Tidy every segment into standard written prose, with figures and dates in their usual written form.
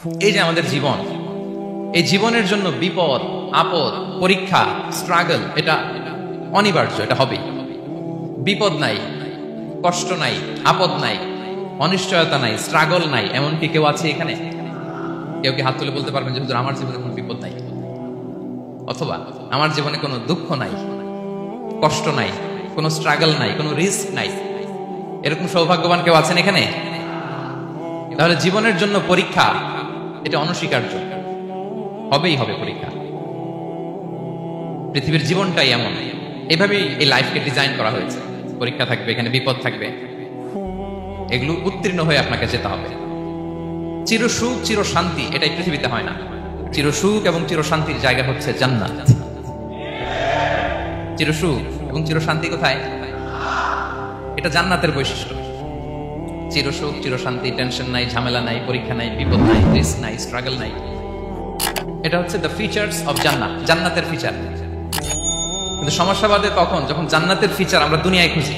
এই যে আমাদের জীবন, এই জীবনের জন্য বিপদ, আপদ, পরীক্ষা, স্ট্রাগল এটা অনিবার্য, এটা হবেই। বিপদ নাই, কষ্ট নাই, আপদ নাই, অনিশ্চয়তা নাই, স্ট্রাগল নাই, এমন কি কেউ আছে এখানে? কেউ কি হাত তুলে বলতে পারবেন যে হুজুর আমার জীবনে কোনো বিপদ নাই, অথবা আমার জীবনে কোনো দুঃখ নাই, কষ্ট নাই, কোনো স্ট্রাগল নাই, কোনো রিস্ক নাই? এরকম সৌভাগ্যবান কেউ আছেন এখানে? তাহলে জীবনের জন্য পরীক্ষা এটা অনস্বীকার্য, হবেই হবে পরীক্ষা। পৃথিবীর জীবনটাই এমন, এভাবেই এই লাইফকে ডিজাইন করা হয়েছে। পরীক্ষা থাকবে, এখানে বিপদ থাকবে, এগুলো উত্তীর্ণ হয়ে আপনাকে যেতে হবে। চির সুখ চির শান্তি এটাই পৃথিবীতে হয় না। চির সুখ এবং চির শান্তির জায়গা হচ্ছে জান্নাত। চির সুখ এবং চির শান্তি কোথায়? এটা জান্নাতের বৈশিষ্ট্য। চির সুখ চির শান্তি, টেনশন নাই, ঝামেলা নাই, পরীক্ষা নাই, বিপদ নাই, রিস্ক নাই, স্ট্রাগল নাই। এটা হচ্ছে দ্য ফিচার্স অফ জান্নাত, জান্নাতের ফিচার। কিন্তু সমস্যা বাদে কখন? যখন জান্নাতের ফিচার আমরা দুনিয়ায় খুঁজি,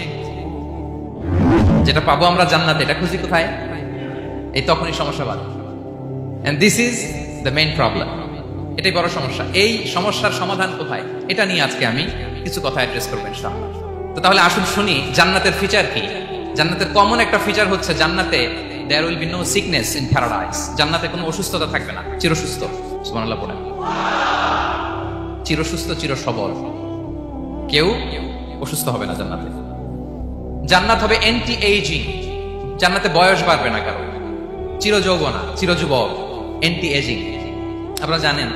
যেটা পাবো আমরা জান্নাতে, এটা খুঁজি কোথায়? এই তখনই সমস্যা বাদে। And this is the main problem. এটাই বড় সমস্যা। এই সমস্যার সমাধান কোথায়, এটা নিয়ে আজকে আমি কিছু কথা অ্যাড্রেস করবো ইনশাআল্লাহ। তো তাহলে আসুন শুনি জান্নাতের ফিচার কি। জান্নাতের কমন একটা ফিচার হচ্ছে জান্নাতে there will be no sickness in paradise. জান্নাতে কোনো অসুস্থতা থাকবে না, চিরসুস্থ। সুবহানাল্লাহ পড়েন। চিরসুস্থ, চির সবল, কেউ অসুস্থ হবে না জান্নাতে। জান্নাত হবে অ্যান্টি এইজিং, জান্নাতে বয়স বাড়বে না কারো। চির যৌবনা, চির যুবক, অ্যান্টি এজিং। আপনারা জানেন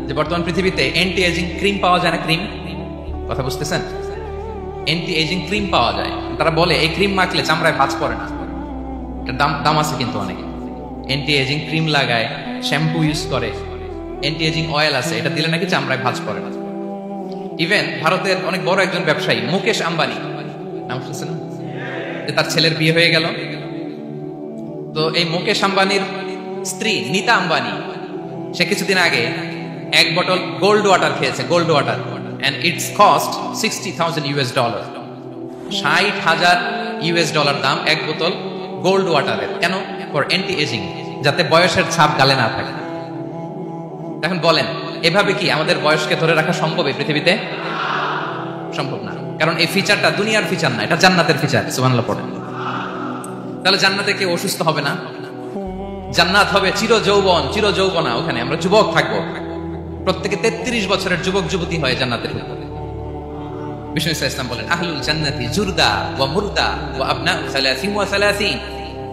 যে বর্তমান পৃথিবীতে অ্যান্টি এজিং ক্রিম পাওয়া যায় না? ক্রিম, কথা বুঝতেছেন? অ্যান্টি এজিং ক্রিম পাওয়া যায়। তারা বলে এই ক্রিম মাখলে চামড়ায় ভাঁজ পড়ে না। এটার দাম আছে কিন্তু অনেক। অ্যান্টি এজিং ক্রিম লাগায়, শ্যাম্পু ইউজ করে, অ্যান্টি এজিং অয়েল আছে, এটা দিলে নাকি চামড়ায় ভাঁজ পড়ে না। ইভেন ভারতের অনেক বড় একজন ব্যবসায়ী মুকেশ আম্বানি, নাম শুনছেন? যে তার ছেলের বিয়ে হয়ে গেল। তো এই মুকেশ আম্বানির স্ত্রী নীতা আম্বানি, সে কিছুদিন আগে এক বোতল গোল্ড ওয়াটার খেয়েছে, gold water, and its cost $60,000 $60,000 দাম এক বোতল গোল্ড ওয়াটারের। কেন? ফর অ্যান্টি এজিং, যাতে বয়সের ছাপ গালে না থাকে। এখন বলেন এভাবে কি আমাদের বয়সকে ধরে রাখা সম্ভব এই পৃথিবীতে? সম্ভব না, কারণ এই ফিচারটা দুনিয়ার ফিচার না, এটা জান্নাতের ফিচার। সুবহানাল্লাহ পড়েন। তাহলে জান্নাতে কেউ অসুস্থ হবে না। জান্নাত হবে চির যৌবন, চির যৌবনা। ওখানে আমরা যুবক থাকবো, প্রত্যেকে 33 বছরের যুবক যুবতী হয়ে জান্নাতে ঢুকবে। বিষ্ণু ইসলাম বলেন আহলুল জান্নাতি জুরদা ওয়া মুরদা ওয়া আবনাউ 30 ওয়া 30।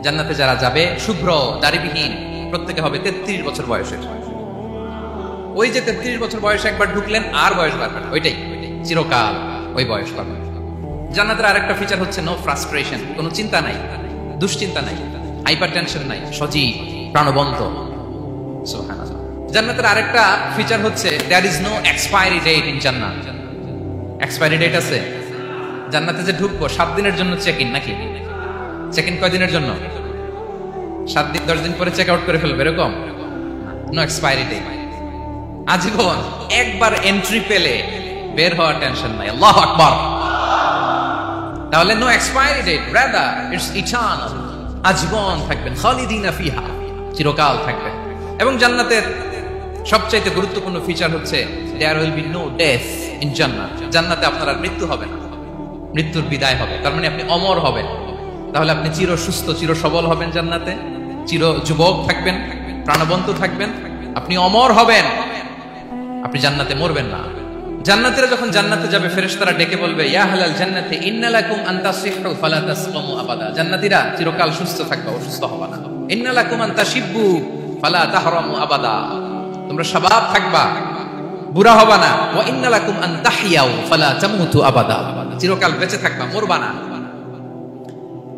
জান্নাতে যারা যাবে শুভ্র দাড়িবিহীন, প্রত্যেকে হবে 33 বছর বয়সের। ওই যে 33 বছর বয়সে একবার ঢুকলেন আর বয়স বাড়বে না, ওইটাই চিরকাল ওই বয়স পাবে। জান্নাতের আরেকটা ফিচার হচ্ছে নো ফ্রাস্ট্রেশন, কোনো চিন্তা নাই, দুশ্চিন্তা নাই, হাইপার টেনশন নাই, সজীব প্রাণবন্ত। সুবহানাল্লাহ। জান্নাতের আরেকটা ফিচার হচ্ছে there is no expiry date in জান্নাত। এক্সপায়ারি ডেট আছে? জান্নাতে যে ঢুকবো 7 দিনের জন্য চেক ইন, নাকি? চেক ইন কয় দিনের জন্য? 7 দিন, 10 দিন পরে চেক আউট করে ফেলবে, এরকম? নো এক্সপায়ারি ডেট, আজীবন। একবার এন্ট্রি পেলে বের হওয়ার টেনশন নাই। আল্লাহু আকবার। তাহলে no expiry date, rather it's eternal, আজীবন থাকবেন, খালিদিনা ফিহা, চিরকাল থাকবেন। এবং জান্নাতের সবচাইতে গুরুত্বপূর্ণ ফিচার হচ্ছে there will be no death in জান্নাত। জান্নাতে আপনার আর মৃত্যু হবে না, মৃত্যুর বিদায় হবে। তার মানে আপনি অমর হবেন। তাহলে আপনি চির সুস্থ চির সবল হবেন জান্নাতে, চির যুবক থাকবেন, প্রাণবন্ত থাকবেন, আপনি অমর হবেন, আপনি জান্নাতে মরবেন না। জান্নাতীরা যখন জান্নাতে যাবে ফেরেশতারা ডেকে বলবে ইয়া আহলাল জান্নাতি ইন্না লাকুম আন তাসিহু ফালা তাসকামু আবাদা। জান্নাতীরা চিরকাল সুস্থ থাকবে, অসুস্থ হবে না। ইন্না লাকুম আন তাশিব্বু ফালা তাহরামু আবাদা, তোমরা শাবাব থাকবা, বুড়া হবা না। ওয়া ইন্না লাকুম আন তাহইয়াউ ফালা তামুতু আবাদা, চিরকাল বেঁচে থাকবা, মরবা না।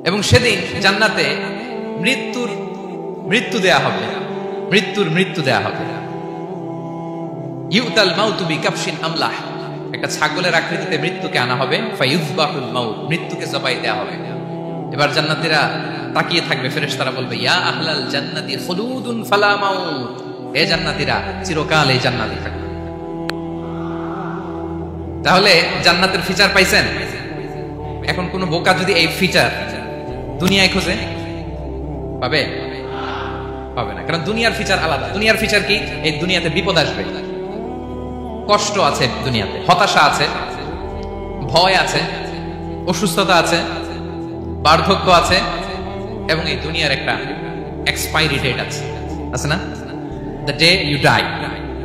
এবং সেদিন জান্নাতে মৃত্যু দেয়া হবে, মৃত্যু দেয়া হবে। ইউতাল মাউতু বিকাবশিন আমলাহ, একটা ছাগলের আকৃতিতে মৃত্যুকে আনা হবে। ফায়ুযবাহুল মাউত, মৃত্যুকে জবাই দেয়া হবে। এবার জান্নাতীরা তাকিয়ে থাকবে, ফেরেশতারা বলবে ইয়া আহলাল জান্নাতি খুলুদুন ফালা মাউত, হে জান্নাতীরা চিরকাল এই জান্নাতে থাকবে। তাহলে জান্নাতের ফিচার পাইছেন? এখন কোন বোকা যদি এই ফিচার দুনিয়ায় খোঁজে, পাবে? পাবে না, কারণ দুনিয়ার ফিচার আলাদা। দুনিয়ার ফিচার কি? এই দুনিয়াতে বিপদ আসবে, কষ্ট আছে, দুনিয়াতে হতাশা আছে, ভয় আছে, অসুস্থতা আছে, বার্ধক্য আছে, এবং এই দুনিয়ার একটা এক্সপায়ারি ডেট আছে, আছে না? দ্য ডে ইউ ডাই,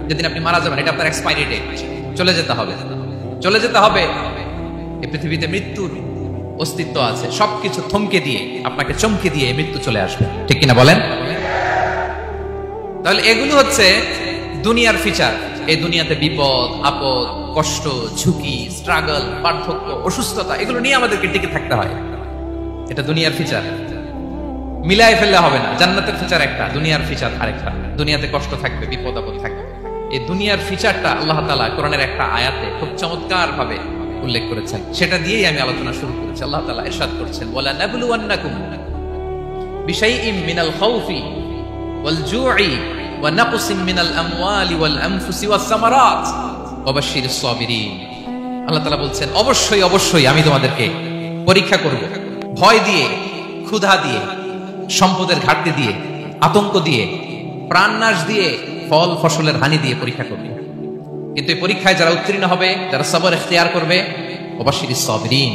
যেদিন আপনি মারা যাবেন, এটা আপনার এক্সপায়ারি ডেট। চলে যেতে হবে, চলে যেতে হবে। এই পৃথিবীতে মৃত্যুর অস্তিত্ব আছে, সবকিছু থমকে দিয়ে, আপনাকে চমকে দিয়ে মৃত্যু চলে আসবে, ঠিক কিনা বলেন? তাহলে এগুলো হচ্ছে দুনিয়ার ফিচার। এই দুনিয়াতে বিপদ আপদ, কষ্ট, ঝুঁকি, স্ট্রাগল, পার্থক্য, অসুস্থতা, এগুলো নিয়ে আমাদেরকে টিকে থাকতে হয়। এটা দুনিয়ার ফিচার, মিলাই ফেললে হবে না। জান্নাতের ফিচার একটা, দুনিয়ার ফিচার আরেকটা। দুনিয়াতে কষ্ট থাকবে, বিপদ আপদ থাকবে। এই দুনিয়ার ফিচারটা আল্লাহ তাআলা কোরআনের একটা আয়াতে খুব চমৎকার ভাবে উল্লেখ করেছেন, সেটা দিয়েই আমি আলোচনা শুরু করেছি। আল্লাহ তাআলা ইরশাদ করছেন, ওয়ালা নাবলুওয়ান্নাকুম বিশাইইম মিনাল খাউফি ওয়াল জু'i ওয়া নাকসিম মিনাল আমওয়ালি ওয়াল আনফুসি ওয়াস সামারাত ওয়া বাশশিরিস সাবিরিন। আল্লাহ তাআলা বলছেন, অবশ্যই অবশ্যই আমি তোমাদেরকে পরীক্ষা করব, ভয় দিয়ে, ক্ষুধা দিয়ে, সম্পদের ঘাটতি দিয়ে, আতঙ্ক দিয়ে, প্রাণনাশ দিয়ে, ফল ফসলের হানি দিয়ে পরীক্ষা করবে। কিন্তু এই পরীক্ষায় যারা উত্তীর্ণ হবে, যারা সবর ইখতিয়ার করবে, ওয়াবাশশিরিস সাবিরিন,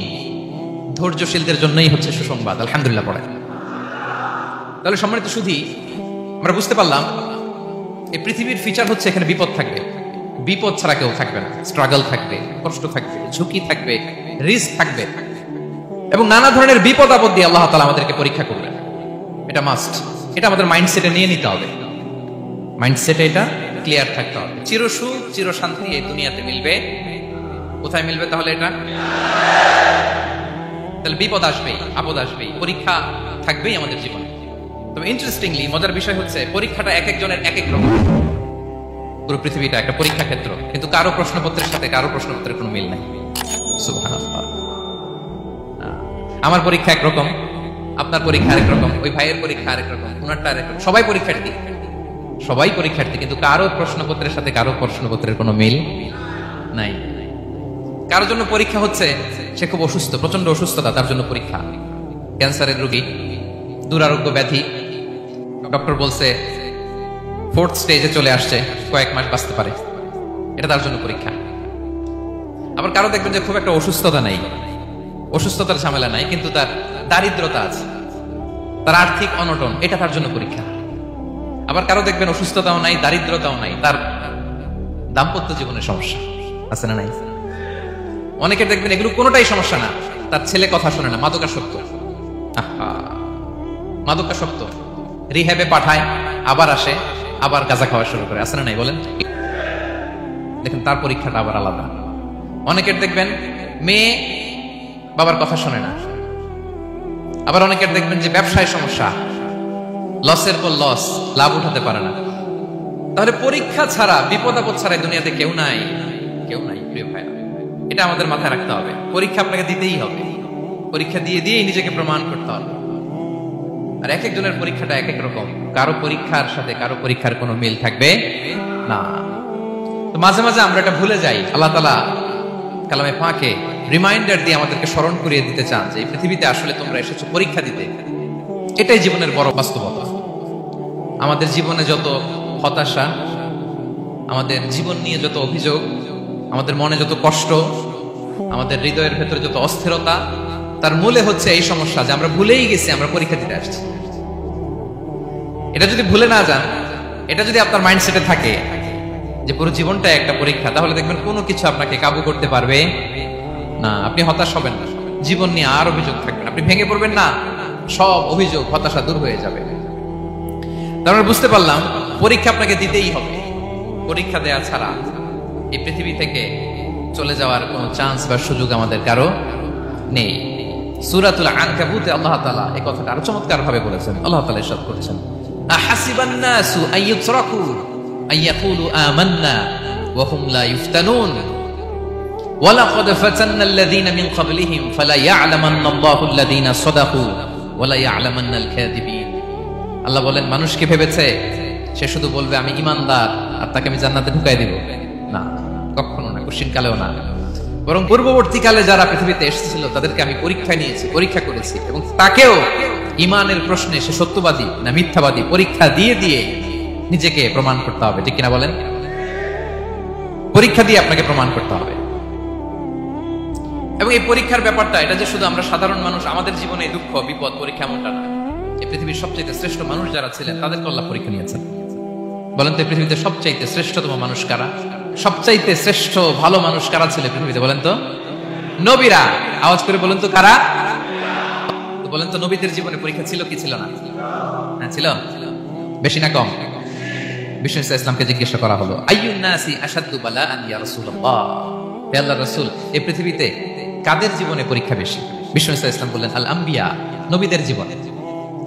ধৈর্যশীলদের জন্যই হচ্ছে সুসংবাদ। আলহামদুলিল্লাহ পড়ে। তাহলে সম্মানিত সুধী, আমরা বুঝতে পারলাম এই পৃথিবীর ফিচার হচ্ছে এখানে বিপদ থাকবে, বিপদ ছাড়া কেউ থাকবে না। স্ট্রাগল থাকবে, কষ্ট থাকবে, ঝুঁকি থাকবে, রিস্ক থাকবে, এবং নানা ধরনের বিপদ আপদ দিয়ে আল্লাহ তাআলা আমাদেরকে পরীক্ষা করবেন। এটা মাস্ট, এটা আমাদের মাইন্ডসেটে নিয়ে নিতে হবে। মাইন্ডসেটে এটা ক্লিয়ার থাকতে হবে। চিরসুখ চিরশান্তি এই দুনিয়াতে মিলবে, কোথায় মিলবে তাহলে? এটা তাহলে বিপদ আসবেই, আপদ আসবেই, পরীক্ষা থাকবেই আমাদের জীবনে। তবে ইন্টারেস্টিংলি মজার বিষয় হচ্ছে, পরীক্ষাটা এক একজনের এক এক রকম। পুরো পৃথিবীটা একটা পরীক্ষা ক্ষেত্র, কিন্তু কারো প্রশ্নপত্রের সাথে কারো প্রশ্নপত্রের কোনো মিল নেই। সুবহানাল্লাহ। আমার পরীক্ষা একরকম, আপনার পরীক্ষা আরেক রকম, ওই ভাইয়ের পরীক্ষা আরেক রকম, ওনারটা আরেক রকম। সবাই পরীক্ষার্থী, সবাই পরীক্ষার্থী, কিন্তু কারো প্রশ্নপত্রের সাথে কারো প্রশ্নপত্রের কোনো মিল নাই। কারোর জন্য পরীক্ষা হচ্ছে সে খুব অসুস্থ, প্রচন্ড অসুস্থতা, তার জন্য পরীক্ষা। ক্যান্সারের রোগী, দুরারোগ্য ব্যাধি, ডক্টর বলছে 4th স্টেজে চলে আসছে, কয়েক মাস বাঁচতে পারে, এটা তার জন্য পরীক্ষা। আবার কারো দেখবেন যে খুব একটা অসুস্থতা নাই, অসুস্থতার ঝামেলা নাই, কিন্তু তার দারিদ্রতা আছে, তার আর্থিক অনটন, এটা তার জন্য পরীক্ষা। আবার কারো দেখবেন অসুস্থতাও নাই, দারিদ্রতাও নাই, তার দাম্পত্য জীবনের সমস্যা আছে না নাই? অনেকের দেখবেন এগুলো কোনোটাই সমস্যা না, তার ছেলে কথা শোনে না, মাদকাসক্ত, মাদকাসক্ত, রিহ্যাবে পাঠায়, আবার আসে, আবার গাঁজা খাওয়া শুরু করে, আছে না নাই বলেন? দেখেন তার পরীক্ষাটা আবার আলাদা। অনেকের দেখবেন মেয়ে বাবার কথা শোনে না। আবার অনেকের দেখবেন যে ব্যবসায় সমস্যা, লসের পর লস, লাভ উঠাতে পারে না। তাহলে পরীক্ষা ছাড়া, বিপদ আপদ ছাড়া দুনিয়াতে কেউ নাই, কেউ নাই প্রিয় ভাইরা। এটা আমাদের মাথায় রাখতে হবে। পরীক্ষা আপনাকে দিতেই হবে, পরীক্ষা দিয়ে দিয়েই নিজেকে প্রমাণ করতে হবে। আর এক একজনের পরীক্ষাটা এক এক রকম, কারো পরীক্ষার সাথে কারো পরীক্ষার কোনো মিল থাকবে না। তো মাঝে মাঝে আমরা এটা ভুলে যাই। আল্লাহ তাআলা কালামে পাকে রিমাইন্ডার দিয়ে আমাদেরকে স্মরণ করিয়ে দিতে চান যে এই পৃথিবীতে আসলে তোমরা এসেছো পরীক্ষা দিতে। এটাই জীবনের বড় বাস্তবতা। আমাদের জীবনে যত হতাশা, আমাদের জীবন নিয়ে যত অভিযোগ, আমাদের মনে যত কষ্ট, আমাদের হৃদয়ের ভেতরে যত অস্থিরতা, তার মূলে হচ্ছে এই সমস্যা যে আমরা ভুলেই গেছি আমরা পরীক্ষা দিতে আসছি। এটা যদি ভুলে না যান, এটা যদি আপনার মাইন্ডসেটে থাকে যে পুরো জীবনটা একটা পরীক্ষা, তাহলে দেখবেন কোনো কিছু আপনাকে কাবু করতে পারবে না। আপনি হতাশ হবেন না, জীবন নিয়ে আর অভিযোগ থাকবেন, আপনি ভেঙে পড়বেন না, সব অভিযোগ হতাশা দূর হয়ে যাবে। তারপরে বুঝতে পারলাম পরীক্ষা আপনাকে দিতেই হবে। পরীক্ষা দেয়া ছাড়া এই পৃথিবী থেকে চলে যাওয়ার কোনো চান্স বা সুযোগ আমাদের কারো নেই। সূরাতুল আনকাবুতে আল্লাহ তাআলা এই কথাটা আরো চমৎকার ভাবে বলেছেন। আল্লাহ তাআলা ইরশাদ করেছেন, আহাসিবান নাসু আইয়ুতরাকু আইয়াকুলু আমান্না ওয়া হুম লা ইফতানুন ওয়া লাকাদ ফাতান্নাল্লাযীনা মিন ক্বাবলিহিম ফালা ইয়া'লামান্নাল্লাহু আল্লাযীনা সাদাকু ওয়া লা ইয়া'লামান্নাল কাযিবিন। আল্লাহ বলেন, মানুষ কি ভেবেছে সে শুধু বলবে আমি ঈমানদার আর তাকে আমি জান্নাতে ঢুকাই দিব? না, কখনো না, কোশ্চিন কালেও না। বরং পূর্ববর্তীকালে যারা পৃথিবীতে এসেছিল তাদেরকে আমি পরীক্ষা নিয়েছি, পরীক্ষা করেছি, এবং তাকেও ইমানের প্রশ্নে সে সত্যবাদী না মিথ্যাবাদী পরীক্ষা দিয়ে দিয়ে নিজেকে প্রমাণ করতে হবে, ঠিক কিনা বলেন? পরীক্ষা দিয়ে আপনাকে প্রমাণ করতে হবে। এবং এই পরীক্ষার ব্যাপারটা, এটা যে শুধু আমরা সাধারণ মানুষ আমাদের জীবনে দুঃখ বিপদ পরীক্ষা এমনটা না। এই পৃথিবীর সবচেয়ে শ্রেষ্ঠ মানুষ যারা ছিলেন তাদেরকে আল্লাহ পরীক্ষা নিয়েছেন। বলেন তো এই পৃথিবীতে সবচাইতে শ্রেষ্ঠতম মানুষ কারা? সবচাইতে শ্রেষ্ঠ ভালো মানুষ কারা ছিল পৃথিবীতে? বলেন তো নবীরা। আওয়াজ করে বলেন তো কারা? বলেন তো নবীদের জীবনে পরীক্ষা ছিল কি ছিল না? হ্যাঁ ছিল। বেশি না কম? বিষ্ণু ইসলামকে জিজ্ঞাসা করা হলো, আইয়ুন নাসি আশাদ্দু বালাআন ইয়া রাসূলুল্লাহ, হে আল্লাহর রাসূল এই পৃথিবীতে কাদের জীবনে পরীক্ষা বেশি? বিষ্ণু ইসলাম বললেন, আল আম্বিয়া, নবীদের জীবনে।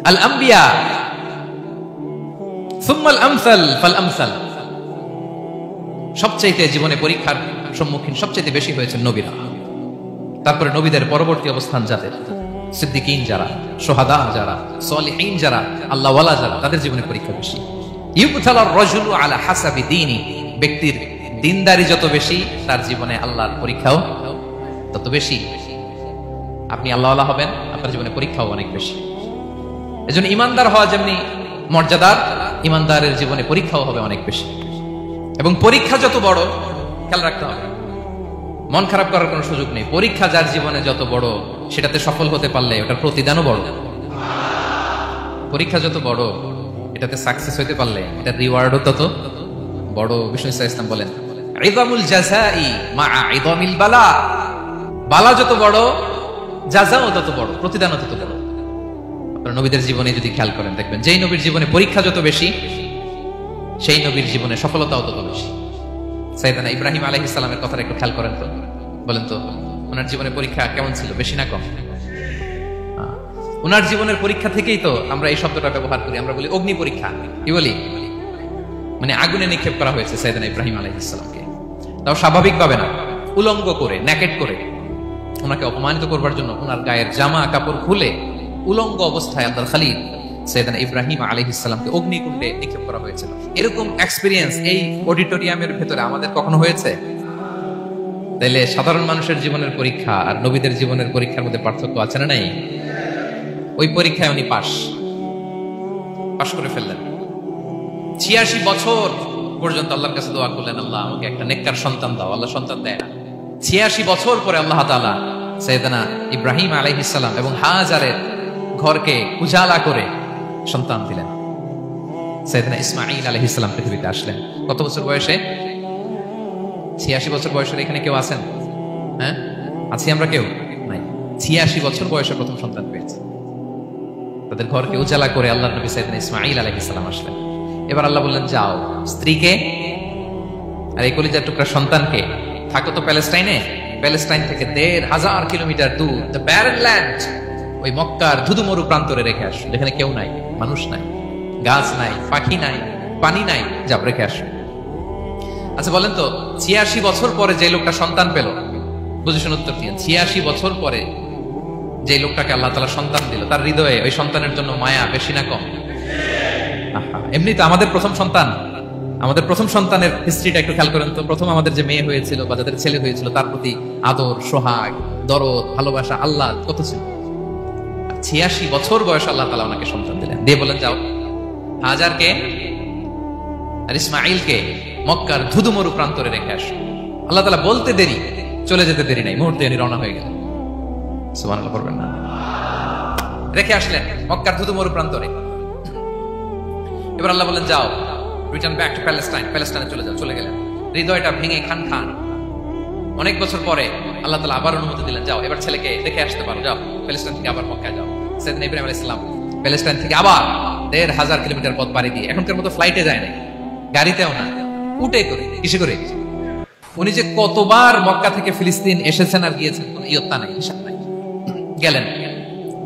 আল আম্বিয়া সুম্মাল আমসাল ফাল আমসাল, সবচাইতে জীবনে পরীক্ষার সম্মুখীন সবচাইতে বেশি হয়েছে নবীরা। তারপরে নবীদের পরবর্তী অবস্থান যাদের, সিদ্দিকিন যারা, শুহাদা যারা, সলিহিন যারা, আল্লাহওয়ালা যারা, তাদের জীবনে পরীক্ষা বেশি। ইউবতালার রাজুলু আলা হাসাবি দীনি, ব্যক্তির দিনদারি যত বেশি তার জীবনে আল্লাহর পরীক্ষাও তত বেশি। আপনি আল্লাহওয়ালা হবেন, আপনার জীবনে পরীক্ষাও অনেক বেশি। এজন্য ইমানদার হওয়া যেমনি মর্যাদার, ইমানদারের জীবনে পরীক্ষাও হবে অনেক বেশি। এবং পরীক্ষা যত বড়, খেয়াল রাখতে হবে, মন খারাপ করার কোনো সুযোগ নেই। পরীক্ষা যার জীবনে যত বড়, সেটাতে সফল হতে পারলে ওটার প্রতিদানও বড়। পরীক্ষা যত বড়, এটাতে সাকসেস হতে পারলে এটার রিওয়ার্ডও তত বড়। বিষ্ণু ইসলাম বলেন, ইযামুল জাযাই মাআ ইযামিল বালা, বালা যত বড় জাযাও তত বড়, প্রতিদানও তত বড়। আপনারা নবীদের জীবনে যদি খেয়াল করেন দেখবেন, যেই নবীর জীবনে পরীক্ষা যত বেশি সেই নবীর জীবনে সফলতাও তত বেশি। সাইয়েদনা ইব্রাহিম আলাইহিস সালামের কথাটা একটু খেয়াল করেন তো, বলেন তো ওনার জীবনে পরীক্ষা কেমন ছিল? বেশি না কম? ওনার জীবনের পরীক্ষা থেকেই তো আমরা এই শব্দটা ব্যবহার করি, আমরা বলি অগ্নি পরীক্ষা। কি বলি? মানে আগুনে নিক্ষেপ করা হয়েছে সাইয়েদনা ইব্রাহিম আলাইহিস সালামকে, তাও স্বাভাবিকভাবে না, উলঙ্গ করে, নেকেট করে ওনাকে অপমানিত করবার জন্য ওনার গায়ের জামা কাপড় খুলে উলঙ্গ অবস্থায় আল্লাহর খলিল সাইয়েদনা ইব্রাহিম আলাইহিস সালামকে অগ্নিকুণ্ডে নিক্ষেপ করা হয়েছিল। এরকম এক্সপেরিয়েন্স এই অডিটোরিয়ামের ভেতরে আমাদের কখনো হয়েছে? তাইলে সাধারণ মানুষের জীবনের পরীক্ষা আর নবীদের জীবনের পরীক্ষার মধ্যে পার্থক্য আছে না নাই? ওই পরীক্ষায় উনি পাশ করে ফেললেন। 86 বছর পর্যন্ত আল্লাহর কাছে দোয়া করলেন, আল্লাহ আমাকে একটা নেককার সন্তান দাও। আল্লাহ সন্তান দেয় না। 86 বছর পরে আল্লাহ তাআলা সাইয়েদনা ইব্রাহিম আলাইহিস সালাম এবং হাজারের ঘরকে উজালা করে সন্তান দিলেন। সাইয়েদনা ইসমাঈল আলাইহিস সালাম পৃথিবীতে আসলেন কত বছর বয়সে? 86 বছর বয়সের এখানে কেউ আছেন? হ্যাঁ, আছি আমরা? কেউ নাই। 86 বছর বয়সে প্রথম সন্তান পেয়েছে। তাদের ঘরকে উজালা করে আল্লাহর নবী সাইয়েদনা ইসমাঈল আলাইহিস সালাম আসলেন। এবার আল্লাহ বললেন, যাও স্ত্রীকে আর এই কলিজার টুকরা সন্তানকে, থাকো তো প্যালেস্টাইনে, প্যালেস্টাইন থেকে 1500 কিলোমিটার দূর, দ্য ব্যারেন ল্যান্ড, ওই মক্কার ধুধুমরু প্রান্তরে রেখে আস, যেখানে কেউ নাই, মানুষ নাই, গাছ নাই, পাখি নাই, পানি নাই, যাও রেখে আস। আচ্ছা বলেন তো, 86 বছর পরে যে লোকটা সন্তান পেল, বুঝেছেন উত্তর দিয়ে, 86 বছর পরে যে লোকটাকে আল্লাহ তাআলা সন্তান দিল, তার হৃদয়ে ওই সন্তানের জন্য মায়া বেশি না কম? এমনি তো আমাদের প্রথম সন্তানের হিস্ট্রিটা একটু খেয়াল করেন তো। প্রথম আমাদের যে মেয়ে হয়েছিল বা যাদের ছেলে হয়েছিল, তার প্রতি আদর, সোহাগ, দরদ, ভালোবাসা, আল্লাহ কত ছিল। 86 বছর বয়স আল্লাহ তাআলা ওনাকে সন্তান দিলেন, দিয়ে বলেন, যাও হাজারকে আর ইসমাঈলকে মক্কার ধুধুমরু প্রান্তরে রেখে আসো। আল্লাহ তাআলা বলতে দেরি, চলে যেতে দেরি নাই, মুহূর্তে উনি রওনা হয়ে গেলেন। সুবহানাল্লাহ পড়বেন না? রেখে আসলেন মক্কার ধুধুমরু প্রান্তরে। এবার আল্লাহ বললেন, যাও রিটার্ন ব্যাক টু প্যালেস্টাইন, প্যালেস্টাইনে চলে যাও। চলে গেলেন, হৃদয়টা ভেঙে খান। অনেক বছর পরে আল্লাহ তাআলা আবার অনুমতি দিলেন, যাও এবার ছেলেকে দেখে আসতে পারো, যাও প্যালেস্টাইন থেকে আবার মক্কায় যাও। সাইয়েদনা ইব্রাহিম আলাইহিস সালাম প্যালেস্টাইন থেকে আবার 1500 কিলোমিটার পথ পাড়ি দিয়ে, এখনকার মতো ফ্লাইটে যায় না, গাড়িতেও না, উটে করে, কিসে করে। উনি যে কতবার মক্কা থেকে ফিলিস্তিন এসেছেন আর গিয়েছেন কোনো ইয়ত্তা নাই, হিসাব নাই। গেলেন,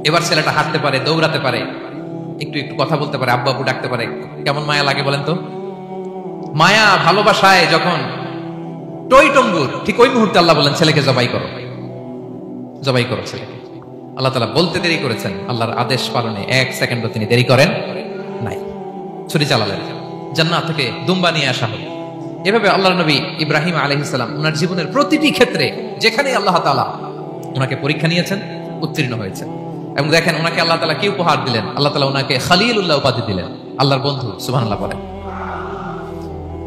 এবার ছেলেটা হাঁটতে পারে, দৌড়াতে পারে, একটু কথা বলতে পারে, আব্বু আব্বু ডাকতে পারে। কেমন মায়া লাগে বলেন তো? মায়া ভালোবাসায় যখন টইটম্বুর, ঠিক ওই মুহূর্তে আল্লাহ বলেন, ছেলেকে জবাই করো ছেলেকে। আল্লাহ তাআলা বলতে দেরি করেছেন, আল্লাহর আদেশ পালনে 1 সেকেন্ডও তিনি দেরি করেন নাই। ছুরি চালালেন, জান্নাত থেকে দুম্বা নিয়ে আসা হলো। এভাবে আল্লাহর নবী ইব্রাহিম আলাইহিস সালাম ওনার জীবনের প্রতিটি ক্ষেত্রে যেখানে আল্লাহ তাআলা ওনাকে পরীক্ষা নিয়েছেন, উত্তীর্ণ হয়েছেন। এবং দেখেন ওনাকে আল্লাহ তাআলা কি উপহার দিলেন, আল্লাহ তাআলা ওনাকে খলিলুল্লাহ উপাধি দিলেন, আল্লাহর বন্ধু। সুবহানাল্লাহ বলেন।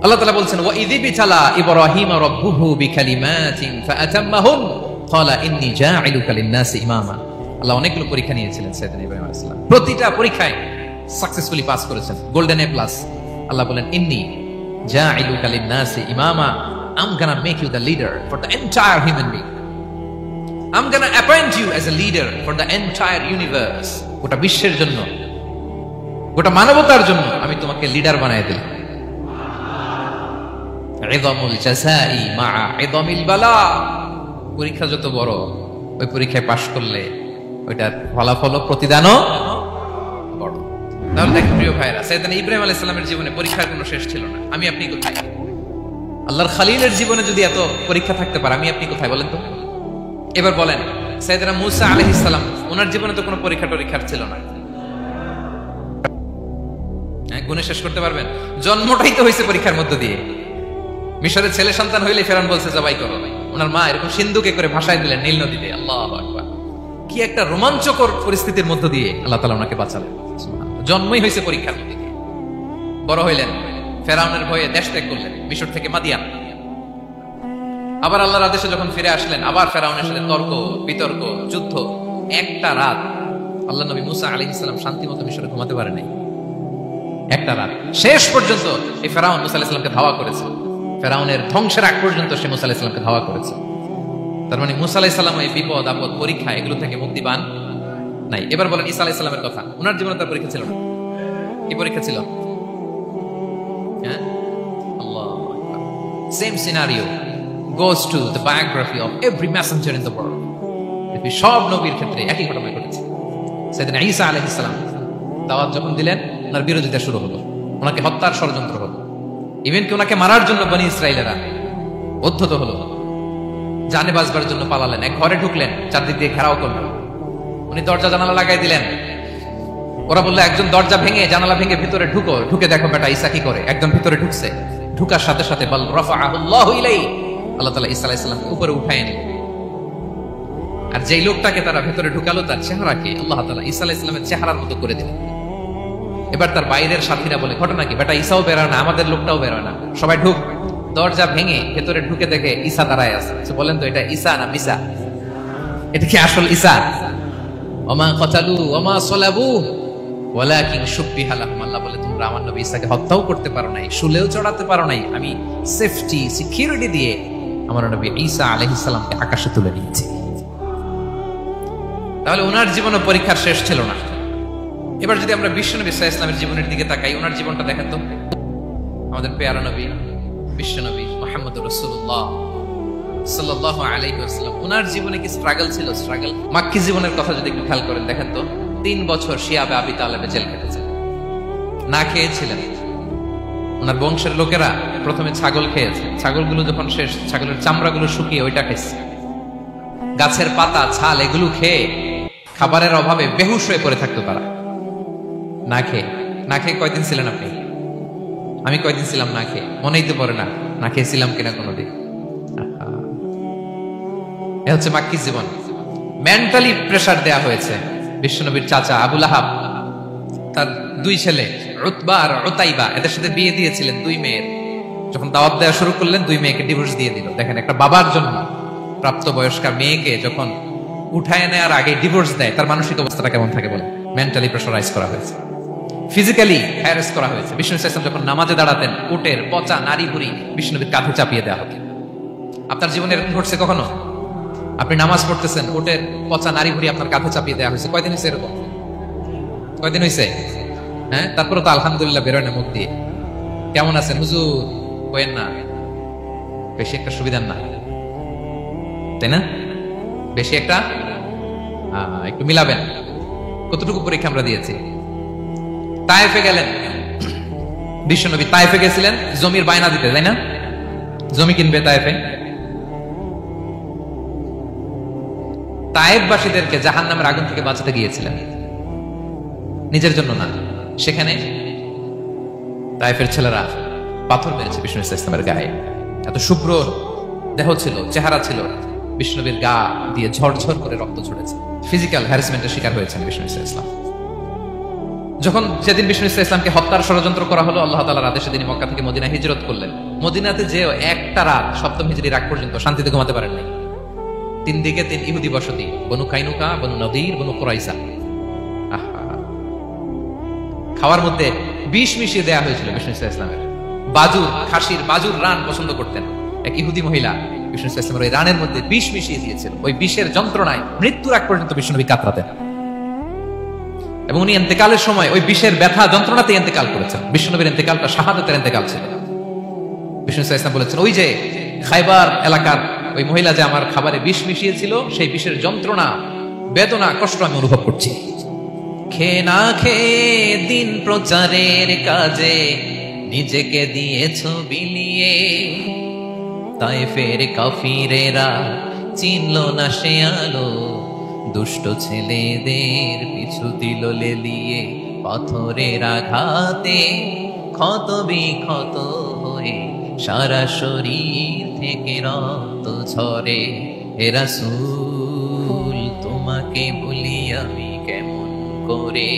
আল্লাহ তাআলা বলছেন ওয়া ইযি বিতালা ইব্রাহিম রাব্বুহু বিকালিমাতিন ফাআতাম্মাহুন ক্বালা ইন্নী জাঈলুকা লিন-নাসি ইমামা। আল্লাহ অনেকগুলো পরীক্ষা নিয়েছিলেন সাইয়েদনা ইব্রাহিম আলাইহিস সালাম, প্রতিটা পরীক্ষায় সাকসেসফুলি পাস করেছেন, গোল্ডেন এ প্লাস। আল্লাহ বলেন ইন্নী জাঈলুকা লিন-নাসি ইমামা, I'm gonna make you the leader for the entire human being. I'm gonna appoint you as a leader for the entire universe. গোটা বিশ্বের জন্য, গোটা মানবতার জন্য আমি তোমাকে লিডার বানায় দিলাম। ইযামুল জাযাই মা'a ইযামিল বালা। পরীক্ষা যত বড়, ওই পরীক্ষায় পাশ করলে ওইটার ফলাফল প্রতিদানও বড়। তাহলে দেখেন প্রিয় ভাইরা, সাইয়েদনা ইব্রাহিম আলাইহিস সালামের জীবনে পরীক্ষার কোনো শেষ ছিল না। আমি আপনি কোথায়? আল্লাহর খলিলের জীবনে যদি এত পরীক্ষা থাকতে পারে, আমি আপনি কোথায় বলেন তো? এবার বলেন, সাইয়েদনা মূসা আলাইহিস সালাম, ওনার জীবনে তো কোনো পরীক্ষার ছিল না। গুণে শেষ করতে পারবেন? জন্মটাই তো হয়েছে পরীক্ষার মধ্য দিয়ে। মিশরের ছেলে সন্তান হইলে ফেরাউন বলছে জবাই করো, ওনার মা এরকম সিন্ধুকে করে ভাসায় দিলেন নীল নদীতে। আল্লাহু আকবার, কি একটা রোমাঞ্চকর পরিস্থিতির মধ্য দিয়ে আল্লাহ তাআলা ওনাকে বাঁচালেন। জন্মই হয়েছে পরীক্ষার মধ্যে দিয়ে। বড় হইলেন, ফেরাউনের ভয়ে দেশ ত্যাগ করলেন, মিশর থেকে মাদিয়ান। আবার আল্লাহর আদেশে যখন ফিরে আসলেন, আবার ফেরাউনের সাথে তর্ক বিতর্ক, যুদ্ধ। একটা রাত আল্লাহ নবী মুসা আলাইহিস সালাম শান্তি মতো মিশরে ঘুমাতে পারে নাই। একটা রাত শেষ পর্যন্ত এই ফেরাউন মুসা আলাইহিস সালামকে ধাওয়া করেছে। ফেরাউনের ধ্বংসের আগ পর্যন্ত সে মুসা আলাইহিস সালামকে ধাওয়া করেছে। তার মানে মুসা আলাইহিস সালাম এই বিপদ আপদ পরীক্ষা এগুলো থেকে মুক্তি পান নাই। এবার বলেন ঈসা আলাইহিস সালামের কথা, ওনার জীবনে তার পরীক্ষা ছিল না। কি পরীক্ষা ছিল? হ্যাঁ, আল্লাহু আকবার। Same scenario goes to the biography of every messenger in the world. সব নবীর ক্ষেত্রে একই ঘটনা ঘটেছে। সাইয়েদনা ঈসা আলাইহিস সালাম দাওয়াত যখন দিলেন, ওনার বিরোধিতা শুরু হলো, ওনাকে হত্যার ষড়যন্ত্র হলো, ইভেন কি ওনাকে মারার জন্য বনি ইসরাইলেরা উদ্ধত হলো, জানে বাঁচবার জন্য পালালেন। এক ঘরে ঢুকলেন, চারদিক দিয়ে ঘেরাও করলেন, উনি দরজা জানালা লাগাই দিলেন। ওরা বললো একজন দরজা ভেঙে জানালা ভেঙে ভিতরে ঢুকো, ঢুকে দেখো বেটা ঈসা কি করে। একজন ভিতরে ঢুকছে, ঢুকার সাথে সাথে বল রাফাআহুল্লাহু ইলাইহি, আল্লাহ তাআলা ঈসা আলাইহিস সালামকে উপরে উঠায় নিলেন। আর যেই লোকটাকে তারা ভেতরে ঢুকালো, তার চেহারাকে আল্লাহ তাআলা ঈসা আলাইহিস সালামের চেহারার মতো করে দিলেন। এবার তার বাইরের সাথীরা বলে ঘটনা কি? বেটা ঈসাও বেরোয় না, আমাদের লোকটাও বেরোয় না, সবাই ঢুক। দরজা ভেঙে ভেতরে ঢুকে দেখে ঈসা দাঁড়ায় আছে। বলেন তো এটা ঈসা না মিসা? এটা কি আসল ঈসা? ওমা কতালু ওমা সলাবু ওয়ালাকিন শুব্বিহা লাহুম। আল্লাহ বলে তোমরা আমার নবী ঈসাকে হত্যাও করতে পারো নাই, শুলেও চড়াতে পারো নাই, আমি সেফটি সিকিউরিটি দিয়ে আমার নবী ঈসা আলাইহিস সালামকে আকাশে তুলে নিয়েছি। তাহলে ওনার জীবনে পরীক্ষার শেষ ছিল না। এবার যদি আমরা বিশ্বনবী সাল্লাল্লাহু আলাইহি ওয়াসাল্লামের জীবনের দিকে তাকাই, ওনার জীবনটা দেখেন তো। আমাদের প্যারা নবী বিশ্বনবী মুহাম্মদুর রাসূলুল্লাহ সাল্লাল্লাহু আলাইহি ওয়াসাল্লাম, ওনার জীবনে কি স্ট্রাগল ছিল? স্ট্রাগল। মাক্কি জীবনের কথা যদি একটু খেয়াল করেন, দেখেন তো 3 বছর শিয়াবে আবি তালেবে জেল কেটেছেন, না খেয়েছিলেন। ওনার বংশের লোকেরা প্রথমে ছাগল খেয়েছে, ছাগলগুলো যখন শেষ, ছাগলের চামড়াগুলো শুকিয়ে ওইটা খেয়েছে। গাছের পাতা ছাল এগুলো খেয়ে খাবারের অভাবে বেহুশ হয়ে পড়ে থাকতো তারা। না খেয়ে কয়দিন ছিলেন আপনি? আমি কয়দিন ছিলাম না খেয়ে? মনেই তো পড়ে না, না খেয়েছিলাম কিনা কোনোদিন। এ হচ্ছে মাক্কি জীবন। মেন্টালি প্রেসার দেয়া হয়েছে। বিশ্বনবীর চাচা আবু লাহাব, তার 2 ছেলে উতবা আর উতাইবা, এদের সাথে বিয়ে দিয়েছিলেন 2 মেয়ের। যখন দাওয়াত দেওয়া শুরু করলেন, 2 মেয়েকে ডিভোর্স দিয়ে দিল। দেখেন, একটা বাবার জন্য প্রাপ্তবয়স্কা মেয়েকে যখন উঠায় নেওয়ার আগে ডিভোর্স দেয়, তার মানসিক অবস্থাটা কেমন থাকে বলেন? মেন্টালি প্রেসারাইজ করা হয়েছে, ফিজিক্যালি হ্যারাস করা হয়েছে। বিষ্ণু ইসলাম যখন নামাজে দাঁড়াতেন, উটের পচা নারী ভুড়ি বিষ্ণুনবীর কাঁধে চাপিয়ে দেওয়া হতো। আপনার জীবনে এরকম ঘটছে কখনো? আপনি নামাজ পড়তেছেন, উটের পচা নারী ভুড়ি আপনার কাঁধে চাপিয়ে দেওয়া হয়েছে। কয়দিন হয়েছে এরকম? কয়দিন হয়েছে? হ্যাঁ, তারপরে তো আলহামদুলিল্লাহ বেরোয় না মুখ দিয়ে। কেমন আছেন হুজুর? কইেন না, বেশি একটা সুবিধার না, তাই না? বেশি একটা একটু মিলাবেন। কতটুকু পরীক্ষা আমরা দিয়েছি। তায়েফে গেলেন বিশ্বনবী, তায়েফে গেছিলেন জমির বায়না দিতে, তাই না? জমি কিনবে তায়েফে। তায়েফবাসীদেরকে জাহান্নামের আগুন থেকে বাঁচাতে গিয়েছিলেন, নিজের জন্য না। সেখানে তায়েফের ছেলেরা পাথর মেরেছে বিষ্ণু ইসলামের গায়ে। এত শুভ্র দেহ ছিল, চেহারা ছিল, বিষ্ণুনবীর গা দিয়ে ঝরঝর করে রক্ত ঝরেছে, ফিজিক্যাল হ্যারাসমেন্টের শিকার হয়েছেন বিষ্ণু ইসলাম। যখন যেদিন বিষ্ণু ইসলামকে হত্যার ষড়যন্ত্র করা হলো, আল্লাহ তাআলার আদেশে তিনি মক্কা থেকে মদিনা হিজরত করলেন। মদিনাতে যে একটা রাত, সপ্তম হিজরির আগ পর্যন্ত শান্তিতে ঘুমাতে পারেননি। তিন দিকে তিন ইহুদি বসতি, বনু কাইনুকা, বনু নদীর, বনু কুরাইজা। খাওয়ার মধ্যে বিষ মিশিয়ে দেয়া হয়েছিল বিষ্ণু ইসলামের। বাজুর, খাসির বাজুর রান পছন্দ করতেন। এক ইহুদি মহিলা বিষ্ণু ইসলামের ওই রানের মধ্যে বিষ মিশিয়ে দিয়েছিল। ওই বিষের যন্ত্রণায় মৃত্যুর আগ পর্যন্ত বিষ্ণুনবী কাতরাতেন এবং উনি ইন্তেকালের সময় ওই বিষের ব্যথা যন্ত্রণাতে ইন্তেকাল করেছেন। বিষ্ণুনবীর ইন্তেকালটা শাহাদাতের ইন্তেকাল ছিল। বিষ্ণু ইসলাম বলেছেন, ওই যে খাইবার এলাকার ওই মহিলা যে আমার খাবারে বিষ মিশিয়েছিল, সেই বিষের যন্ত্রণা, বেদনা, কষ্ট আমি অনুভব করছি। খেয়ে না খেয়ে দিন প্রচারের কাজে নিজেকে দিয়েছ বিলিয়ে, তায়েফের কাফিরেরা চিনল না সে আলো, দুষ্ট ছেলেদের পিছু দিল লেলিয়ে, পাথরের আঘাতে ক্ষত বিক্ষত হয়ে সারা শরীর থেকে রক্ত ঝরে। হে রাসূল তোমাকে ভুলি আমি কেমন করে,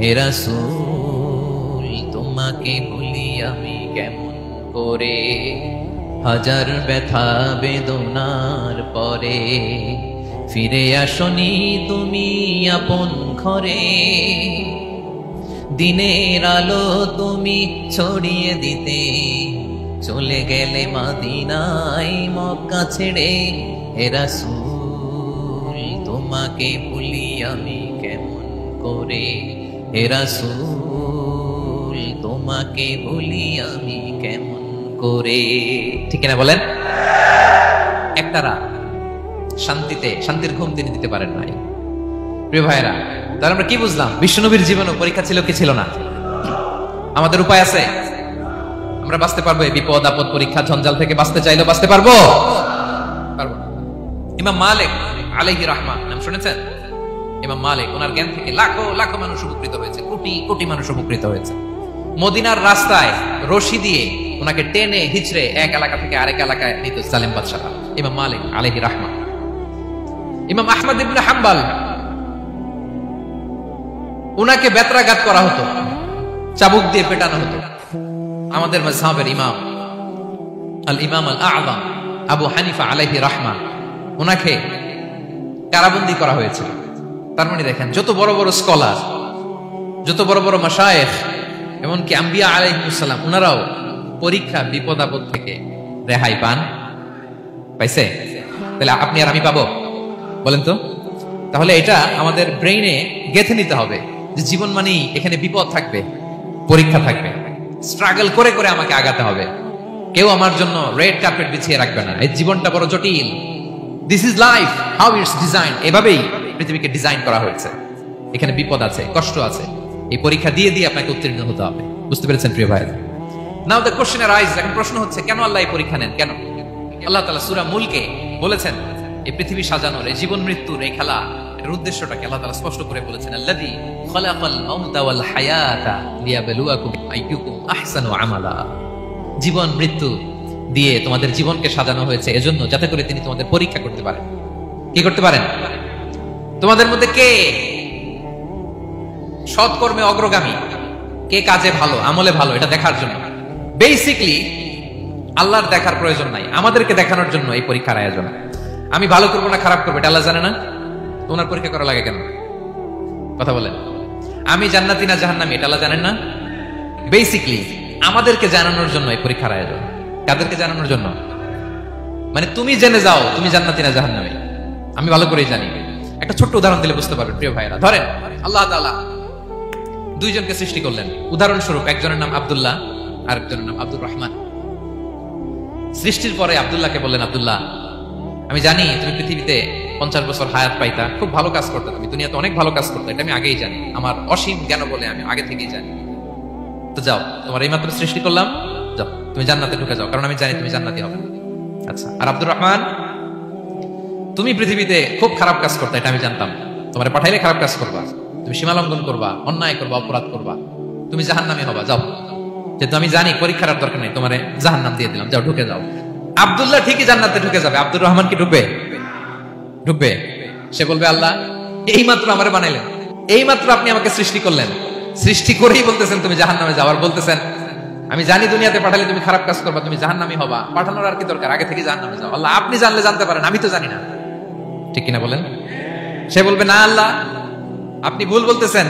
হে রাসূল তোমাকে ভুলি আমি কেমন করে। হাজার ব্যথা বেদনার পরে ফিরে আসনি তুমি আপন ঘরে, দিনের আলো তুমি ছড়িয়ে দিতে চলে গেলে মদিনায় মক্কা ছেড়ে। হে রাসূল তোমাকে ভুলি আমি কেমন করে, হে রাসূল তোমাকে ভুলি আমি কেমন করে। ঠিক না বলেন? একটা রাত শান্তিতে, শান্তির ঘুম তিনি দিতে পারেন নাই। প্রিয় ভাইরা, তাহলে আমরা কি বুঝলাম? বিশ্বনবীর জীবনে পরীক্ষা ছিল কি ছিল না? আমাদের উপায় আছে? আমরা বাঁচতে পারবো এই বিপদ আপদ পরীক্ষা ঝঞ্ঝাল থেকে? বাঁচতে চাইলেও বাঁচতে পারবো? পারবো না। ইমাম মালিক আলাইহি রাহমা নাম শুনেছেন? ইমাম মালিক, ওনার জ্ঞান থেকে লাখো লাখো মানুষ উপকৃত হয়েছে, কোটি কোটি মানুষ উপকৃত হয়েছে। মদিনার রাস্তায় রশি দিয়ে ওনাকে টেনে হিচড়ে এক এলাকা থেকে আরেক এলাকায় নিত সালেম বাদশাহ। ইমাম মালিক আলাইহি রাহমা। ইমাম আহমদ ইবনে হাম্বল, উনাকে বেত্রাঘাত করা হতো, চাবুক দিয়ে পেটানো হতো। আমাদের মাযহাবের ইমাম আল ইমাম আল আযম আবু হানিফা আলাইহি রাহমা, উনাকে কারাবন্দী করা হয়েছিল। তার মানে দেখেন, যত বড় বড় স্কলার, যত বড় বড় মাশায়েখ, এমনকি আম্বিয়া আলাইহিস সালাম, উনারাও পরীক্ষা বিপদ আপদ থেকে রেহাই পান। পাইছে? তাহলে আপনি আর আমি পাবো? বলেন তো। তাহলে এটা আমাদের ব্রেইনে গেঁথে নিতে হবে যে জীবন মানেই এখানে বিপদ থাকবে, পরীক্ষা থাকবে, স্ট্রাগল করে করে আমাকে আগাতে হবে। কেউ আমার জন্য রেড কার্পেট বিছিয়ে রাখবে না। এই জীবনটা বড় জটিল। This is life, how it's design. এভাবেই পৃথিবীকে ডিজাইন করা হয়েছে। এখানে বিপদ আছে, কষ্ট আছে। এই পরীক্ষা দিয়ে দিয়ে আপনাকে উত্তীর্ণ হতে হবে। বুঝতে পেরেছেন প্রিয় ভাই? নাও দ্য কোশ্চেন আরাইজ, এখন প্রশ্ন হচ্ছে, কেন আল্লাহ এই পরীক্ষা নেন? কেন? আল্লাহ তাআলা সূরা মুলকে বলেছেন, এই পৃথিবী সাজানোর, এই জীবন মৃত্যুর এই খেলা, এর উদ্দেশ্যটাকে আল্লাহ তাআলা স্পষ্ট করে বলেছেন, আল্লাযী খালাকাল মাউতা ওয়াল হায়াতা লিয়াবলুয়াকুম আইয়ুকুম আহসানু আমালা। জীবন মৃত্যু দিয়ে তোমাদের জীবনকে সাজানো হয়েছে এজন্য, যাতে করে তিনি তোমাদের পরীক্ষা করতে পারেন। কি করতে পারেন? তোমাদের মধ্যে কে সৎকর্মে অগ্রগামী, কে কাজে ভালো, আমলে ভালো, এটা দেখার জন্য। বেসিকলি আল্লাহর দেখার প্রয়োজন নাই, আমাদেরকে দেখানোর জন্য এই পরীক্ষার আয়োজন। আমি ভালো করবো না খারাপ করবো এটা আল্লাহ জানে না? ওনার পরীক্ষা করা লাগে কেন? কথা বলেন। আমি জান্নাতি না জাহান্নামী এটা আল্লাহ জানেন না? বেসিকলি আমাদেরকে জানানোর জন্য এই পরীক্ষার আয়োজন। কাদেরকে জানানোর জন্য? মানে তুমি জেনে যাও তুমি জান্নাতি না জাহান্নামী, আমি ভালো করেই জানি। একটা ছোট্ট উদাহরণ দিলে বুঝতে পারবেন প্রিয় ভাইরা। ধরেন আল্লাহ তাআলা দুইজনকে সৃষ্টি করলেন। উদাহরণস্বরূপ, একজনের নাম আব্দুল্লাহ আর একজনের নাম আব্দুর রহমান। সৃষ্টির পরে আব্দুল্লাহকে বললেন, আব্দুল্লাহ আমি জানি তুমি পৃথিবীতে 50 বছর হায়াত পাইতা, খুব ভালো কাজ করতে, তুমি দুনিয়াতে অনেক ভালো কাজ করতে, এটা আমি আগেই জানি, আমার অসীম জ্ঞান বলে আমি আগে থেকেই জানি। তো যাও, তোমার এই মাত্র সৃষ্টি করলাম, যাও তুমি জান্নাতে ঢুকে যাও, কারণ আমি জানি তুমি জান্নাতি হবে। আচ্ছা, আর আব্দুর রহমান, তুমি পৃথিবীতে খুব খারাপ কাজ করতে, এটা আমি জানতাম, তোমার পাঠাইলে খারাপ কাজ করবা, তুমি সীমালঙ্ঘন করবা, অন্যায় করবা, অপরাধ করবা, তুমি জাহান্নামী হবা, যাও। যেহেতু আমি জানি পরীক্ষার আর দরকার নেই, তোমারে জাহান্নাম দিয়ে দিলাম, যাও ঢুকে যাও। আব্দুল্লাহ ঠিকই জান্নাতে ঢুকে যাবে, আব্দুর রহমান কি ঢুকবে? ঢুকবে? সে বলবে আল্লাহ এইমাত্র আমারে বানাইলেন, এইমাত্র আপনি আমাকে সৃষ্টি করলেন, সৃষ্টি করেই বলতেছেন তুমি জাহান্নামে যাও, আর বলতেছেন আমি জানি দুনিয়াতে পাঠালে তুমি খারাপ কাজ করবা, তুমি জাহান্নামী হবা, পাঠানোর আর কি দরকার, আগে থেকে জাহান্নামে যাও। আল্লাহ আপনি জানলে জানতে পারেন, আমি তো জানি না। ঠিক কিনা বলেন? সে বলবে না আল্লাহ আপনি ভুল বলতেছেন,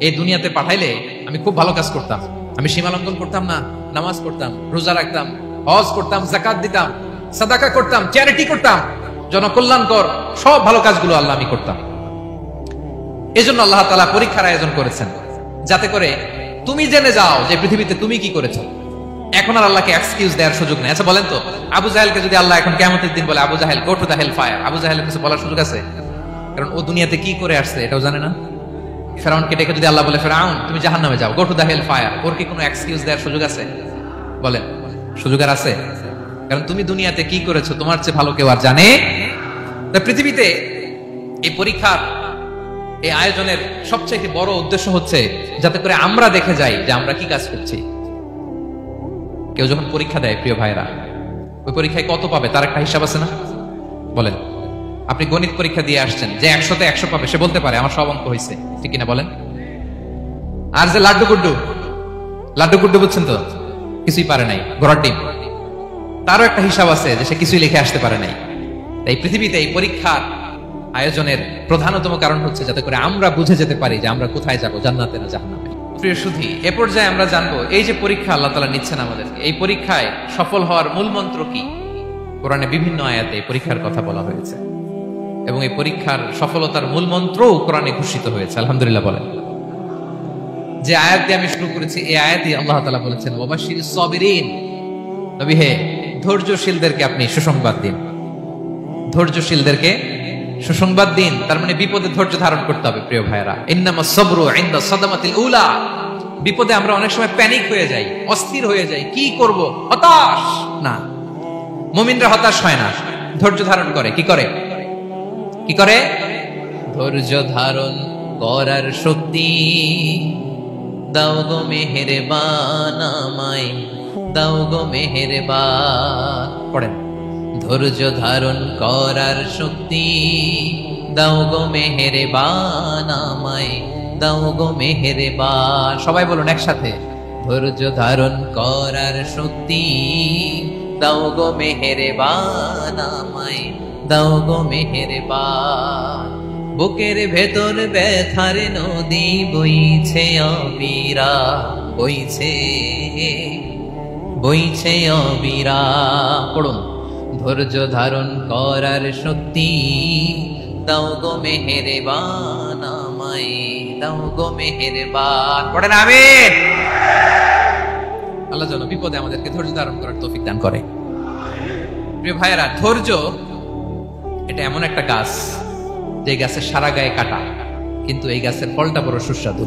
এই দুনিয়াতে পাঠাইলে আমি খুব ভালো কাজ করতাম, আমি সীমা লঙ্ঘন করতাম না, নামাজ পড়তাম, রোজা রাখতাম, হজ করতাম, যাকাত দিতাম, সাদাকা করতাম, চ্যারিটি করতাম, জনকল্যাণকর সব ভালো কাজগুলো আল্লাহ আমি করতাম। এজন্য আল্লাহ তাআলা পরীক্ষার আয়োজন করেছেন, যাতে করে তুমি জেনে যাও যে পৃথিবীতে তুমি কি করেছো। এখন আর আল্লাহকে এক্সকিউজ দেওয়ার সুযোগ নেই। আচ্ছা বলেন তো, আবু জাহেলকে যদি আল্লাহ এখন কিয়ামতের দিন বলে Abu Jahl go to the hell fire, Abu জাহেলের কিছু বলার সুযোগ আছে? কারণ ও দুনিয়াতে কি করে আসছে এটাও জানে না। ফেরাউনকে ডেকে যদি আল্লাহ বলে ফেরাউন তুমি জাহান্নামে যাও, go to the hell fire, ওর কি কোনো এক্সকিউজ দেওয়ার সুযোগ আছে? বলেন, সুযোগ আর আছে? কারণ তুমি দুনিয়াতে কি করেছো তোমার চেয়ে ভালো কেউ আর জানে। পৃথিবীতে এই পরীক্ষার এই আয়োজনের সবচেয়ে বড় উদ্দেশ্য হচ্ছে যাতে করে আমরা দেখে যাই যে আমরা কি কাজ করছি। কেউ যখন পরীক্ষা দেয় প্রিয় ভাইরা, ওই পরীক্ষায় কত পাবে তার একটা হিসাব আছে না? বলেন, আপনি গণিত পরীক্ষা দিয়ে আসছেন, যে 100-তে 100 পাবে সে বলতে পারে আমার সব অঙ্ক হয়েছে, ঠিক কিনা বলেন? আর যে লাড্ডু গুড্ডু বুঝছেন তো, কিছুই পারে নাই, ঘোড়ার ডিম, তারও একটা হিসাব আছে যে সে কিছুই লিখে আসতে পারে নাই। তাই পৃথিবীতে এই পরীক্ষার আয়োজনের প্রধানতম কারণ হচ্ছে যাতে করে আমরা বুঝে যেতে পারি যে আমরা কোথায় যাব, জান্নাতে না জাহান্নামে। প্রিয় সুধী, এ পর্যায়ে আমরা জানবো এই যে পরীক্ষা আল্লাহ তাআলা নিচ্ছেন আমাদেরকে, এই পরীক্ষায় সফল হওয়ার মূল মন্ত্র কি। কোরআনে বিভিন্ন আয়াতে পরীক্ষার কথা বলা হয়েছে এবং এই পরীক্ষার সফলতার মূল মন্ত্রও কোরআনে ঘোষিত হয়েছে। আলহামদুলিল্লাহ বলেন। যে আয়াত দিয়ে আমি শুরু করেছি এই আয়াতে আল্লাহ তাআলা বলেছেন ওয়াবাশশিরিস সাবিরিন, নবী হে ধৈর্যশীলদেরকে আপনি সুসংবাদ দিন, ধৈর্যশীলদেরকে সুসংবাদ দিন। তার মানে বিপদে ধৈর্য ধারণ করতে হবে প্রিয় ভাইরা। ইন্নামাস সাবরু ইনদা সাদামাতিল উলা, বিপদে আমরা অনেক সময় প্যানিক হয়ে যাই, অস্থির হয়ে যাই, কি করব, হতাশ না। মুমিনরা হতাশ হয় না, ধৈর্য ধারণ করে। কি করে? ধৈর্য ধারণ করার শক্তি দাও গো মেহেরবান আমায়, দাও গো মেহেরবান। পড়েন, ধৈর্য ধারণ করার শক্তি দাও গো মেহেরবান আমায়, দাও গো মেহেরবান। সবাই বলুন একসাথে, ধৈর্য ধারণ করার শক্তি দাও গো মেহেরবান আমায়, দাও গো মেহেরবান। বুকের ভেতর ব্যথার নদী বইছে অবিরা, বইছে অবিরা। পড়ুন, ধৈর্য ধারণ করার শক্তি দাও গো মেহেরবান আমায়, দাও গো মেহেরবান। পড়েন আমিন। আল্লাহ যেন বিপদে আমাদেরকে ধৈর্য ধারণ করার তৌফিক দান করে। প্রিয় ভাইয়েরা, ধৈর্য এটা এমন একটা গাছ যে গাছের সারা গায়ে কাটা, কিন্তু এই গাছের ফলটা বড় সুস্বাদু।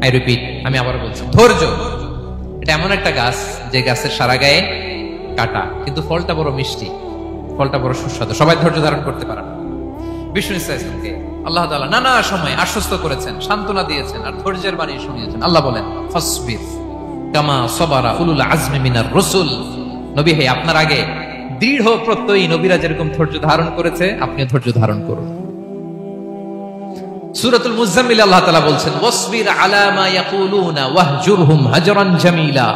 আই রিপিট, আমি আবার বলছি, ধৈর্য এটা এমন একটা গাছ যে গাছের সারা গায়ে কাটা, কিন্তু ফলটা বড় মিষ্টি, ফলটা বড় সুস্বাদু। সবাই ধৈর্য ধারণ করতে পারে না। বিষ্ণু ইসলামকে আল্লাহ তাআলা নানা সময় আশ্বস্ত করেছেন, সান্ত্বনা দিয়েছেন, আর ধৈর্যের বাণী শুনিয়েছেন। আল্লাহ বলেন ফাসবির কামা সাবারা উলুল আজমি মিনার রাসূল, নবী হে আপনার আগে দৃঢ় প্রত্যয়ী নবীরা যেরকম ধৈর্য ধারণ করেছে আপনিও ধৈর্য ধারণ করুন। সূরাতুল মুজাম্মিল আল্লাহ তাআলা বলছেন ওয়াসবির আলা মা ইয়াকুলুনা ওয়াহজুরহুম হাজরান জামিলা,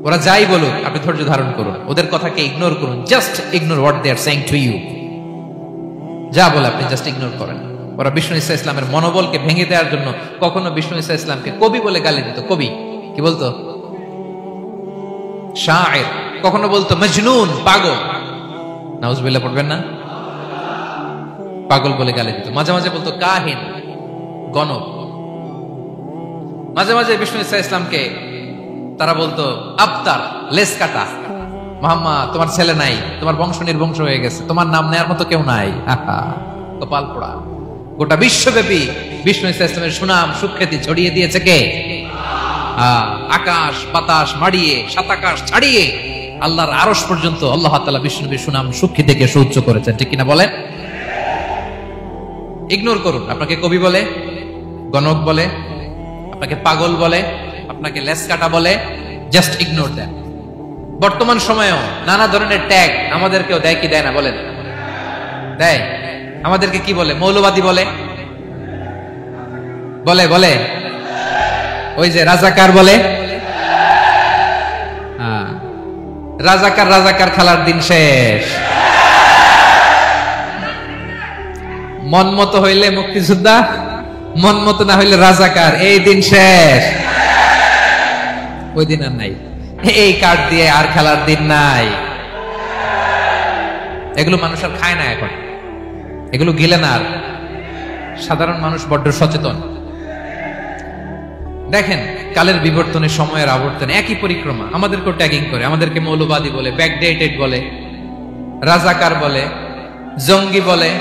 ওরা যাই বলুক আপনি ধৈর্য ধারণ করুন, ওদের কথাকে ইগনোর করুন, just ignore what they are saying to you. যা বলে আপনি জাস্ট ইগনোর করেন। ওরা বিষ্ণু ঈসা ইসলামের মনোবলকে ভেঙে দেওয়ার জন্য কখনো বিষ্ণু ঈসা ইসলামকে কবি বলে গালি দিত। কবি কি বলতো? শায়ের। কখনো বলতো মজনুন, পাগল। নাউজুবিল্লাহ পড়বেন না? পাগল বলে গালি দিত। মাঝে মাঝে বলতো কাহিন, গণক। মাঝে মাঝে বিষ্ণু ঈসা ইসলামকে তারা বলতো আবতার, লেস কাটা। মুহাম্মদ তোমার ছেলে নাই, তোমার বংশ নির্বংশ হয়ে গেছে, তোমার নাম নেয়ার মতো কেউ নাই। আহা, কপাল পোড়া। গোটা বিশ্বব্যাপী বিষ্ণু ঈসা ইসলামের সুনাম সুখ্যাতি ছড়িয়ে দিয়েছে কে? আকাশ বাতাস মাড়িয়ে, সাতাকাশ ছাড়িয়ে আল্লাহর আরশ পর্যন্ত আল্লাহ তাআলা বিষ্ণুনবীর সুনাম সুখ্যাতিকে সুউচ্চ করেছেন। ঠিক কিনা বলেন? ইগনোর করুন। আপনাকে কবি বলে, গণক বলে, আপনাকে পাগল বলে, আপনাকে লেস কাটা বলে, জাস্ট ইগনোর দেন। বর্তমান সময়েও নানা ধরনের ট্যাগ আমাদেরকেও দেয় কি দেয় না বলেন? দেয়? আমাদেরকে কি বলে? মৌলবাদী বলে। বলে বলে ওই যে রাজাকার বলে। রাজাকার রাজাকার খেলার দিন শেষ। মন মতো হইলে মুক্তিযোদ্ধা, মন মতো না হইলে রাজাকার, এই দিন শেষ। ওই দিন আর নাই, এই কার্ড দিয়ে আর খেলার দিন নাই। এগুলো মানুষ আর খায় না এখন, এগুলো গিলে না আর। সাধারণ মানুষ বড্ড সচেতন। দেখেন কালের বিবর্তনে, সময়ের আবর্তনে একই পরিক্রমা আমাদেরকে ট্যাগিং করে, আমাদেরকে মৌলবাদী বলে, ব্যাকডেটেড বলে, রাজাকার বলে, জঙ্গি বলে,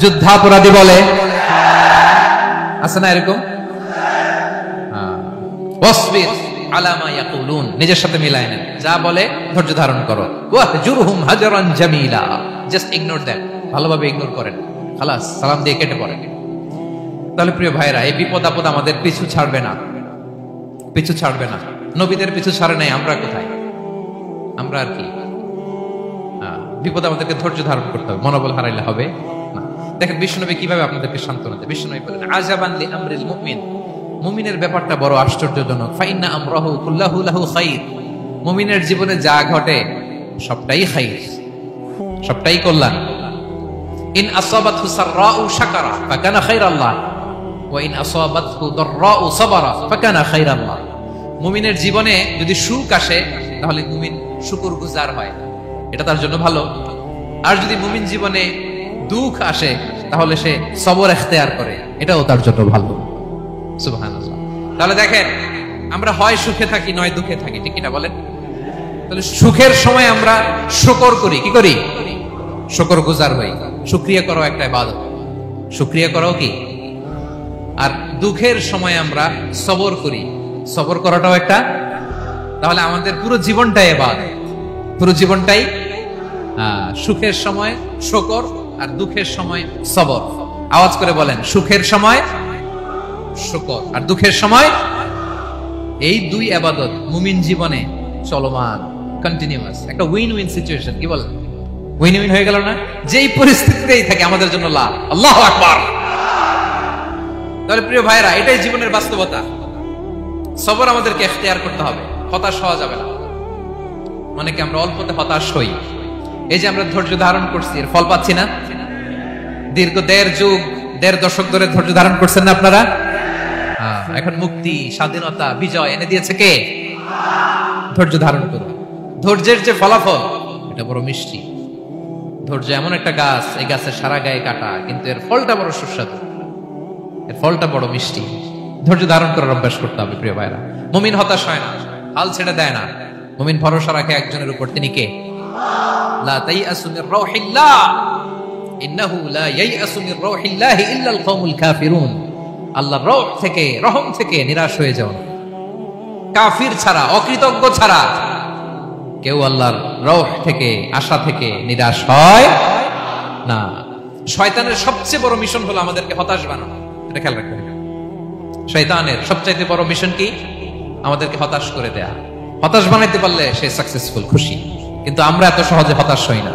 যুদ্ধাপরাধী বলে। আছে না এরকম? ওয়াসবির আলা মা ইয়াকুলুন, নিজের সাথে মিলায় নেন, যা বলে ধৈর্য ধারণ করো। ওয়াহজুরহুম হাজরান জামিলা, জাস্ট ইগনোর দ্যাট, ভালোভাবে ইগনোর করেন, খালাস, সালাম দিয়ে কেটে পড়েন। তাহলে প্রিয় ভাইরা, এই বিপদ আপদ আমাদের পিছু ছাড়বে না, পিছু ছাড়বে না। নবীদের পিছু ছাড়ে নাই, আমরা কোথায়? আমরা আর কি? বিপদ আমাদেরকে ধৈর্য ধারণ করতে হবে, মনোবল হারাইলে হবে না। দেখেন বিশ্বনবী কিভাবে আপনাদেরকে সান্ত্বনা দেয়। বিশ্বনবী বলেন, আজাবান লি আমরিল মুমিন, মুমিনের ব্যাপারটা বড় আশ্চর্যজনক। ফাইন্না আমরাহু কুল্লাহু লাহু খাইর, মুমিনের জীবনে যা ঘটে সবটাই খাইর, সবটাই কল্যাণ। ইন আসাবাতহু সাররাউ শাকারা ফাকানা খাইরাল্লাহ ওয়া ইন আসাবাতহু দাররাউ সাবারা ফাকানা খাইরাল্লাহ। মুমিনের জীবনে যদি সুখ আসে তাহলে মুমিন শুকরগুজার হয়, এটা তার জন্য ভালো। আর যদি মুমিন জীবনে দুঃখ আসে তাহলে সে সবর ইখতিয়ার করে, এটাও তার জন্য ভালো। সুবহানাল্লাহ। তাহলে দেখেন, আমরা হয় সুখে থাকি নয় দুঃখে থাকি, ঠিক কিনা বলেন? তাহলে সুখের সময় আমরা শুকর করি, কি করি? শুকরগুজার হই। শুকরিয়া করাও একটা ইবাদত, শুকরিয়া করাও কি? আর দুঃখের সময় আমরা সবর করি, সবর করাটাও একটা। তাহলে আমাদের পুরো জীবনটাই ইবাদত, পুরো জীবনটাই সুখের সময় শুকর আর দুঃখের সময় সবর। আওয়াজ করে বলেন, সুখের সময় শুকর আর দুঃখের সময়। এই দুই ইবাদত মুমিন জীবনে চলমান, কন্টিনিউয়াস, একটা উইন উইন সিচুয়েশন। কি বলেন? উইন উইন হয়ে গেল না? যেই পরিস্থিতিতেই থাকে আমাদের জন্য লাভ। আল্লাহু আকবার। তাহলে প্রিয় ভাইরা, এটাই জীবনের বাস্তবতা। সবর আমাদেরকে ইখতিয়ার করতে হবে, হতাশ হওয়া যাবে না। মানে কি আমরা অল্পতে হতাশ হই। এই যে আমরা ধৈর্য ধারণ করছি, এর ফল পাচ্ছি না? দীর্ঘ দেড় দশক ধরে ধৈর্য ধারণ করছেন না আপনারা? এখন মুক্তি, স্বাধীনতা, বিজয় এনে দিয়েছে কে? ধৈর্য ধারণ করুন। ধৈর্যের যে ফলাফল, এটা বড় মিষ্টি। ধৈর্য এমন একটা গাছ, এই গাছের সারা গায়ে কাটা, কিন্তু এর ফলটা বড় সুস্বাদু, এর ফলটা বড় মিষ্টি। ধৈর্য ধারণ করার অভ্যাস করতে হবে প্রিয় ভাইরা। মুমিন হতাশ হয় না, হাল ছেড়ে দেয় না। মুমিন ভরসা রাখে একজনের উপর, তিনি কে? লা তাইয়াসু মির রাউহিল্লাহ ইন্নাহু লা ইয়াইয়াসু মির রাউহিল্লাহ ইল্লাল কওমুল কাফিরুন। আল্লাহর রহ থেকে, রহম থেকে নিরাশ হয়ে যাও না। কাফির ছাড়া, অকৃতজ্ঞ ছাড়া কেউ আল্লাহর রহ থেকে, আশা থেকে নিরাশ হয় না। শয়তানের সবচেয়ে বড় মিশন হলো আমাদেরকে হতাশ বানানো, এটা খেয়াল রাখতে হবে। শয়তানের সবচাইতে বড় মিশন কি? আমাদেরকে হতাশ করে দেয়া। হতাশ বানাইতে পারলে সে সাকসেসফুল, খুশি। কিন্তু আমরা এত সহজে হতাশ হই না,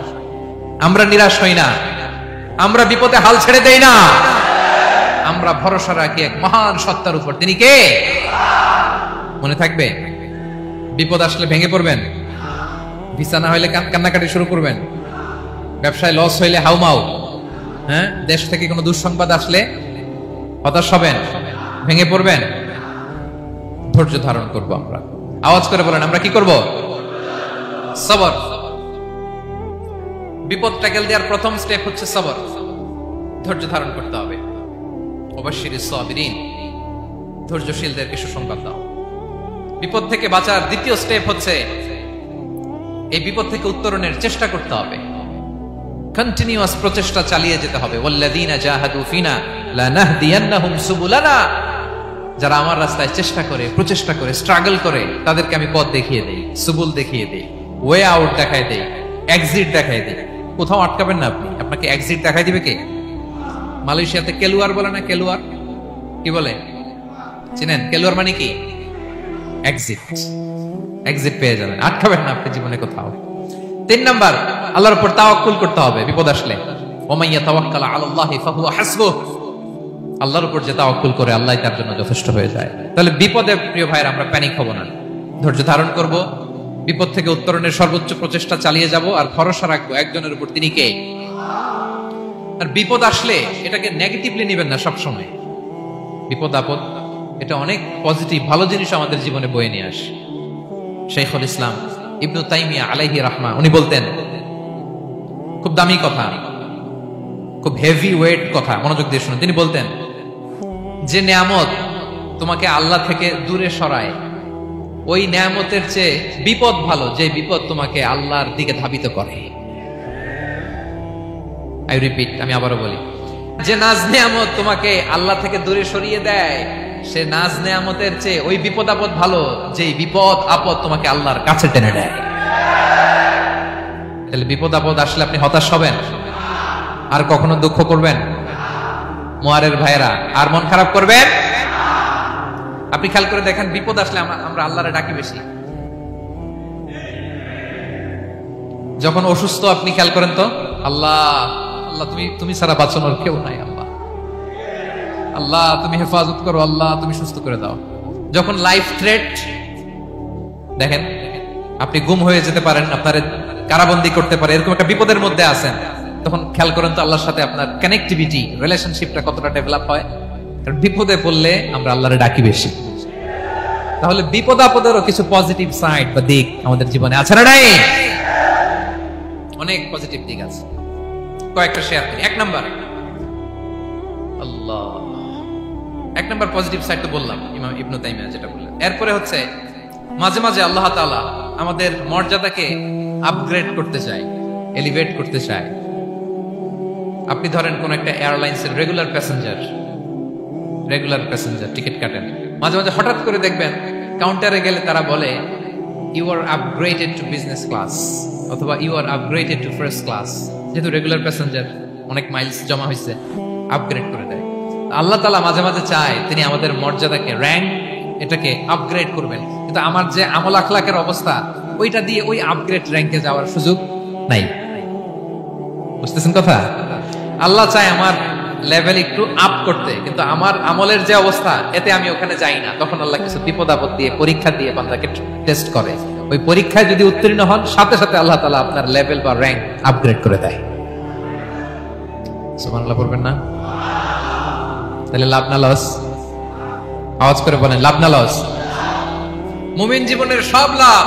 আমরা নিরাশ হই না, আমরা বিপদে হাল ছেড়ে দেই না। আমরা ভরসা রাখি এক মহান সত্তার উপর, তিনি কে? মনে থাকবে, বিপদ আসলে ভেঙে পড়বেন, ভিসা না হইলে কান্নাকাটি শুরু করবেন, ব্যবসায় লস হইলে হাউমাউ, হ্যাঁ, দেশ থেকে কোনো দুঃসংবাদ আসলে হতাশ হবেন, ভেঙে পড়বেন। ধৈর্য ধারণ করব আমরা। আওয়াজ করে বলেন, আমরা কি করব? সবর। বিপদ ট্যাকেল দেওয়ার প্রথম স্টেপ হচ্ছে সবর, ধৈর্য ধারণ করতে হবে। অবশ্যই সাবিরিন, ধৈর্যশীলদেরকে সুসংবাদ দাও। বিপদ থেকে বাঁচার দ্বিতীয় স্টেপ হচ্ছে এই বিপদ থেকে উত্তরণের চেষ্টা করতে হবে, কন্টিনিউয়াস প্রচেষ্টা চালিয়ে যেতে হবে। ওয়াল্লাযীনা জাহাদু ফিনা লানাহদিয়ান্নাহুম সুবুলানা, যারা আমার রাস্তায় চেষ্টা করে, প্রচেষ্টা করে, স্ট্রাগল করে, তাদেরকে আমি পথ দেখিয়ে দেই, সুবুল দেখিয়ে দেই, ওয়ে আউট দেখায় দেই, এক্সিট দেখায় দেই। কোথাও আটকাবেন না আপনি, আপনাকে এক্সিট দেখাই দিবে কে? মালয়েশিয়াতে কেলুয়ার বলে না? কেলুয়ার কি বলে চিনেন? কেলুয়ার মানে কি? এক্সিট। এক্সিট পেয়ে যাবেন, আটকাবেন না আপনি জীবনে কোথাও। 3 নাম্বার, আল্লাহর উপর তাওয়াক্কুল করতে হবে বিপদ আসলে। ওয়া মান ইয়াতাওয়াক্কাল আলাল্লাহি ফাহুয়া হাসবুহ, আল্লাহর উপর যে তাওয়াক্কুল করে আল্লাহই তার জন্য যথেষ্ট হয়ে যায়। তাহলে বিপদে প্রিয় ভাইরা আমরা প্যানিক হব না, ধৈর্য ধারণ করব, বিপদ থেকে উত্তরণের সর্বোচ্চ প্রচেষ্টা চালিয়ে যাব, আর ভরসা রাখবো একজনের উপর, তিনি কে? আর বিপদ আসলে এটাকে নেগেটিভলি নেবেন না সবসময়। বিপদ আপদ এটা অনেক পজিটিভ ভালো জিনিস আমাদের জীবনে বয়ে নিয়ে আসে। শাইখুল ইসলাম ইবনু তাইমিয়া আলাইহি রাহমা উনি বলতেন, খুব দামি কথা, খুব হেভি ওয়েট কথা, মনোযোগ দিয়ে শুনুন। তিনি বলতেন, যে নিয়ামত তোমাকে আল্লাহ থেকে দূরে সরায়, ওই নিয়ামতের চেয়ে বিপদ ভালো যে বিপদ তোমাকে আল্লাহর দিকে ধাবিত করে। আই রিপিট, আমি আবারও বলি, যে নাজ নিয়ামত তোমাকে আল্লাহ থেকে দূরে সরিয়ে দেয়, সে নাজ নিয়ামতের চেয়ে ওই বিপদ আপদ ভালো যে বিপদ আপদ তোমাকে আল্লাহর কাছে টেনে দেয়। তাহলে বিপদ আপদ আসলে আপনি হতাশ হবেন? আর কখনো দুঃখ করবেন? মোয়ারের ভাইরা, আর মন খারাপ করবেন? আপনি খেয়াল করে দেখেন, বিপদ আসলে আমরা আল্লাহরে ডাকি বেশি। যখন অসুস্থ আপনি খেয়াল করেন তো, আল্লাহ আল্লাহ তুমি ছাড়া বাঁচানোর কেউ নাই, আল্লাহ আল্লাহ তুমি হেফাজত করো, আল্লাহ তুমি সুস্থ করে দাও। যখন লাইফ থ্রেট, দেখেন আপনি গুম হয়ে যেতে পারেন, আপনার কারাবন্দী করতে পারে, এরকম একটা বিপদের মধ্যে আছেন, তখন খেয়াল করেন তো আল্লাহর সাথে আপনার কানেক্টিভিটি, রিলেশনশিপটা কতটা ডেভেলপ হয়। কারণ বিপদে পড়লে আমরা আল্লাহরে ডাকি বেশি। তাহলে বিপদ আপদেরও কিছু পজিটিভ সাইড বা দিক আমাদের জীবনে আছে না নাই? অনেক পজিটিভ দিক আছে, কয়েকটা শেয়ার করি। এক নাম্বার পজিটিভ সাইড তো বললাম, ইমাম ইবনু তাইমিয়া যেটা বললেন। এরপরে হচ্ছে মাঝে মাঝে আল্লাহ তাআলা আমাদের মর্যাদাকে আপগ্রেড করতে চায়, এলিভেট করতে চায়। আপনি ধরেন কোন একটা এয়ারলাইন্সের রেগুলার প্যাসেঞ্জার টিকিট কাটেন, মাঝে মাঝে হঠাৎ করে দেখবেন কাউন্টারে গেলে তারা বলে you are upgraded to business class, অথবা you are upgraded to first class. যেহেতু রেগুলার প্যাসেঞ্জার, অনেক মাইলস জমা হয়েছে, আপগ্রেড করে দেয়। আল্লাহ তাআলা মাঝে মাঝে চায় তিনি আমাদের মর্যাদাকে, র্যাঙ্ক, এটাকে আপগ্রেড করবেন, কিন্তু আমার যে আমল আখলাকের অবস্থা, ওইটা দিয়ে ওই আপগ্রেড র্যাঙ্কে যাওয়ার সুযোগ নাই। বুঝতেছেন কথা? আল্লাহ চায় আমার লেভেল একটু আপ করতে, কিন্তু আমার আমলের যে অবস্থা, এতে আমি ওখানে যাই না। তখন আল্লাহ কিছু বিপদ আপদ দিয়ে, পরীক্ষা দিয়ে বান্দাকে টেস্ট করে। ওই পরীক্ষায় যদি উত্তীর্ণ হন, সাথে সাথে আল্লাহ তাআলা আপনার লেভেল বা র্যাঙ্ক আপগ্রেড করে দেয়। সুবহানাল্লাহ পড়বেন না? তাহলে লাভ না লস? আওয়াজ করে বলেন, লাভ না লস? মুমিন জীবনের সব লাভ।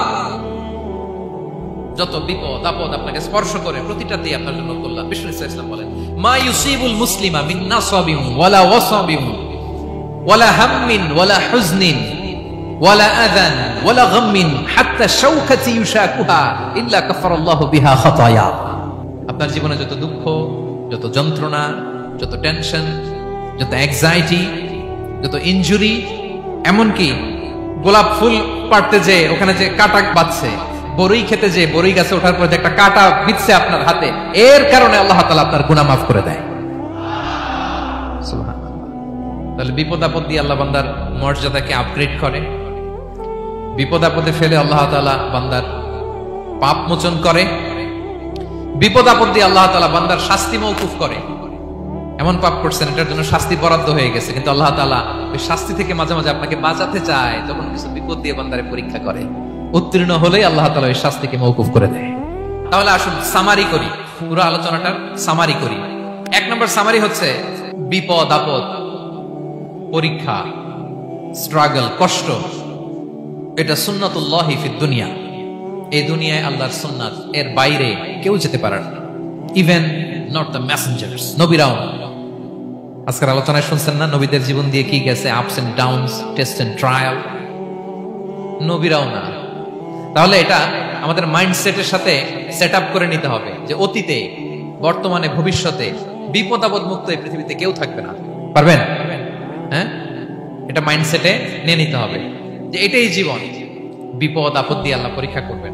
যত বিপদ আপদ আপনাকে স্পর্শ করে, প্রতিটাতেই আপনার জন্য কল্যাণ। বিষ্ণু ইসলাম বলেন, মা ইউসিবুল মুসলিমা মিন নাসাবিন ওয়ালা ওয়াসাবিন ওয়ালা হাম্মিন ওয়ালা হুজনিন ওয়ালা আযান ওয়ালা গাম্মিন হাত্তা শাওকাতি ইউশাকুহা ইল্লা কাফারাল্লাহু বিহা খাতায়া। আপনার জীবনে যত দুঃখ, যত যন্ত্রণা, যত টেনশন, যত অ্যাংজাইটি, যত ইনজুরি, এমনকি গোলাপ ফুল পাড়তে যে ওখানে যে কাটা বাজছে, বরই খেতে যে বরই গাছে ওঠার পর যে একটা কাটা বিচ্ছে আপনার হাতে, এর কারণে আল্লাহ তাআলা আপনার গুনাহ মাফ করে দেয়। সুবহানাল্লাহ। তাহলে বিপদ আপদ দিয়ে আল্লাহ বান্দার মর্যাদাকে আপগ্রেড করে। বিপদ আপদে ফেলে আল্লাহ তাআলা বান্দার পাপ মোচন করে। বিপদ আপদ দিয়ে আল্লাহ তাআলা বান্দার শাস্তি মওকুফ করে। এমন পাপ করছেন, এটার জন্য শাস্তি বরাদ্দ হয়ে গেছে, কিন্তু আল্লাহ তাআলা ওই শাস্তি থেকে মাঝে মাঝে আপনাকে বাঁচাতে চায়, তখন কিছু বিপদ দিয়ে বান্দারে পরীক্ষা করে। উত্তীর্ণ হলেই আল্লাহ তাআলা ওই শাস্তিকে মওকুফ করে দেয়। তাহলে আসুন সামারি করি, পুরো আলোচনাটার সামারি করি। এক নম্বর সামারি হচ্ছে বিপদ আপদ, পরীক্ষা, স্ট্রাগল, কষ্ট, এটা সুন্নাতুল্লাহি ফিদ দুনিয়া। এই দুনিয়ায় আল্লাহর সুন্নাত, এর বাইরে কেউ যেতে পারে না, ইভেন নট দ্য মেসেঞ্জার্স, নবীরাও। আজকের আলোচনায় শুনছেন না নবীদের জীবন দিয়ে কি গেছে, ups and downs, test and trial, নবীরাও না। তাহলে এটা আমাদের মাইন্ডসেটের সাথে সেট আপ করে নিতে হবে যে অতীতে, বর্তমানে, ভবিষ্যতে বিপদ আপদ মুক্ত এই পৃথিবীতে কেউ থাকবে না। পারবেন? হ্যাঁ, এটা মাইন্ডসেটে নিয়ে নিতে হবে যে এটাই জীবন, বিপদ আপদ দিয়ে আল্লাহ পরীক্ষা করবেন।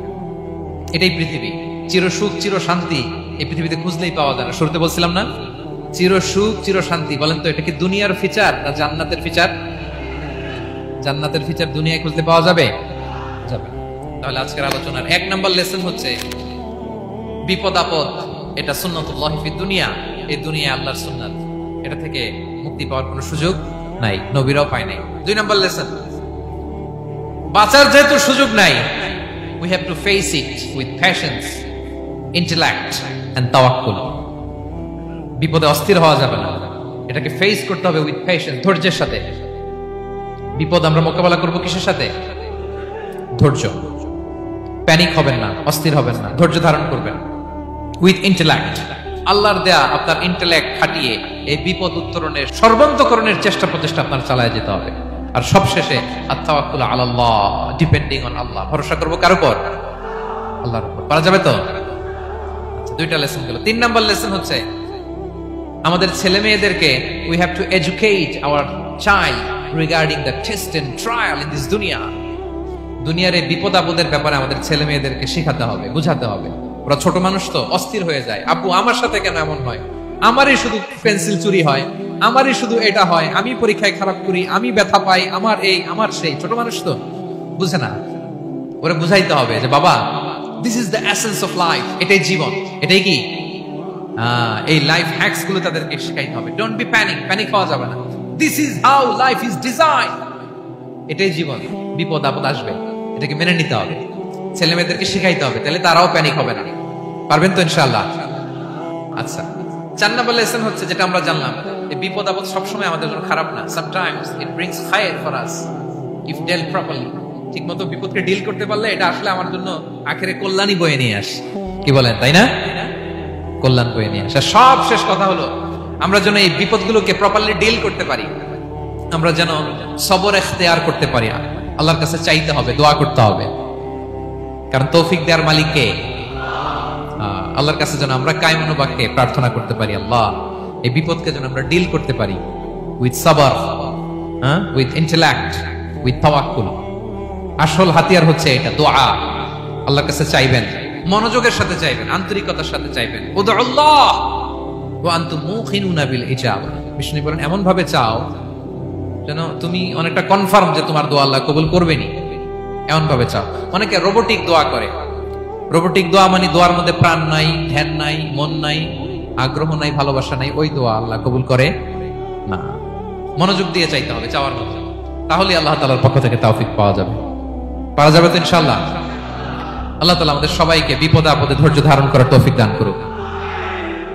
এটাই পৃথিবী। চির সুখ চির শান্তি এই পৃথিবীতে খুঁজলেই পাওয়া যায় না। শুরুতে বলছিলাম না, চির সুখ চির শান্তি। বলেন তো এটা কি দুনিয়ার ফিচার না জান্নাতের ফিচার? জান্নাতের ফিচার দুনিয়ায় খুঁজলে পাওয়া যাবে? যাবে। তাহলে আজকের আলোচনার এক নম্বর লেসন হচ্ছে বিপদ আপদ এটা সুন্নাতুল্লাহি ফিদ দুনিয়া। এই দুনিয়া আল্লাহর সুন্নাত, এটা থেকে মুক্তি পাওয়ার কোনো সুযোগ নাই, নবীরাও পায় নাই। 2 নম্বর লেসন, বাঁচার যেহেতু সুযোগ নাই, we have to face it with patience, intellect and tawakkul. বিপদে অস্থির হওয়া যাবে না, এটাকে ফেস করতে হবে উইথ পেশেন্স, ধৈর্যের সাথে। বিপদ আমরা মোকাবেলা করব কিসের সাথে? ধৈর্য। প্যানিক হবেন না, অস্থির হবেন না, ধৈর্য ধারণ করবেন উইথ ইন্টেলেক্ট। আল্লাহর দেয়া আপনার ইন্টেলেক্ট খাটিয়ে এই বিপদ উত্তরণের সর্বান্তকরণের চেষ্টা প্রচেষ্টা আপনার চালায় যেতে হবে। আর সবশেষে আত-তাওয়াক্কুল আলাল্লাহ, ডিপেন্ডিং অন আল্লাহ, ভরসা করব কার উপর? আল্লাহর উপর। পারা যাবে তো? আচ্ছা, 2টা লেসন গেল। 3 নম্বর লেসন হচ্ছে আমাদের ছেলে মেয়েদেরকে we have to educate our child regarding the test and trial in this dunya. দুনিয়ার এই বিপদ আপদের ব্যাপারে আমাদের ছেলে মেয়েদেরকে শেখাতে হবে, বুঝাতে হবে। ওরা ছোট মানুষ তো অস্থির হয়ে যায়, আব্বু আমার সাথে কেন এমন হয়, আমারই শুধু পেন্সিল চুরি হয়, আমারই শুধু এটা হয়, আমি পরীক্ষায় খারাপ করি, আমি ব্যথা পাই, আমার এই আমার সেই। ছোট মানুষ তো বুঝে না, ওরা বুঝাইতে হবে যে বাবা, this is the essence of life, এটাই জীবন, এটাই কি এই লাইফ হ্যাকস গুলো তাদেরকে শেখাইতে হবে। ডোন্ট বি প্যানিক হওয়া যাবে না। This is how life is design, এটাই জীবন, বিপদ আপদ আসবে, এটাকে মেনে নিতে হবে, ছেলে মেয়েদেরকে শেখাইতে হবে, তাহলে তারাও প্যানিক হবে না। পারবেন তো ইনশাআল্লাহ? আচ্ছা, 4 নম্বর লেসন হচ্ছে যেটা আমরা জানলাম, এই বিপদ আপদ সবসময় আমাদের জন্য খারাপ না। সামটাইমস ইট ব্রিংস খায়র for us if dealt properly. ঠিকমতো বিপদকে ডিল করতে পারলে এটা আসলে আমার জন্য আখেরে কল্যাণই বয়ে নিয়ে আসে। কি বলেন, তাই না? কল্যাণ বয়ে নিয়ে আসে। সব শেষ কথা হলো, আমরা যেন এই বিপদগুলোকে প্রপারলি ডিল করতে পারি, আমরা যেন সবর ইখতিয়ার করতে পারি। আল্লাহর কাছে চাইতে হবে, দোয়া করতে হবে, কারণ তৌফিক দেওয়ার মালিক কে? আল্লাহর কাছে যেন আমরা কায়মনো বাক্যে প্রার্থনা করতে পারি, আল্লাহ এই বিপদকে যেন আমরা ডিল করতে পারি উইথ সাবর, উইথ ইন্টেলেক্ট, উইথ তাওয়াক্কুল। আসল হাতিয়ার হচ্ছে এটা, দোয়া। আল্লাহর কাছে চাইবেন, মনোযোগের সাথে চাইবেন, আন্তরিকতার সাথে চাইবেন। উদউল্লাহ ওয়া আনতুম মুখিনুনা বিল ইজাবা। বিষ্ণু বলেন এমন ভাবে চাও যেন তুমি অনেকটা কনফার্ম যে তোমার দোয়া আল্লাহ কবুল করবেনই, এমন ভাবে চাও। অনেকে রোবোটিক দোয়া করে। রোবোটিক দোয়া মানে দোয়ার মধ্যে প্রাণ নাই, ধ্যান নাই, মন নাই, আগ্রহ নাই, ভালোবাসা নাই, ওই দোয়া আল্লাহ কবুল করে না। মনোযোগ দিয়ে চাইতে হবে চাওয়ার মধ্যে, তাহলে আল্লাহ তাআলার পক্ষ থেকে তৌফিক পাওয়া যাবে। পাওয়া যাবে তো ইনশাআল্লাহ? আল্লাহ তাআলা আমাদের সবাইকে বিপদে আপদে ধৈর্য ধারণ করার তৌফিক দান করুক।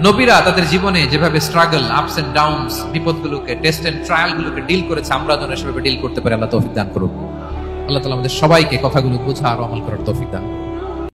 নবীরা তাদের জীবনে যেভাবে স্ট্রাগল, আপস এন্ড ডাউনস, বিপদগুলোকে, টেস্ট এন্ড ট্রায়াল গুলোকে ডিল করেছে, আমরা যেন সেভাবে ডিল করতে পারি। আল্লাহ তৌফিক দান করুক। আল্লাহ তাআলা আমাদের সবাইকে কথাগুলো বোঝা আর আমল করার তৌফিক দান করুক।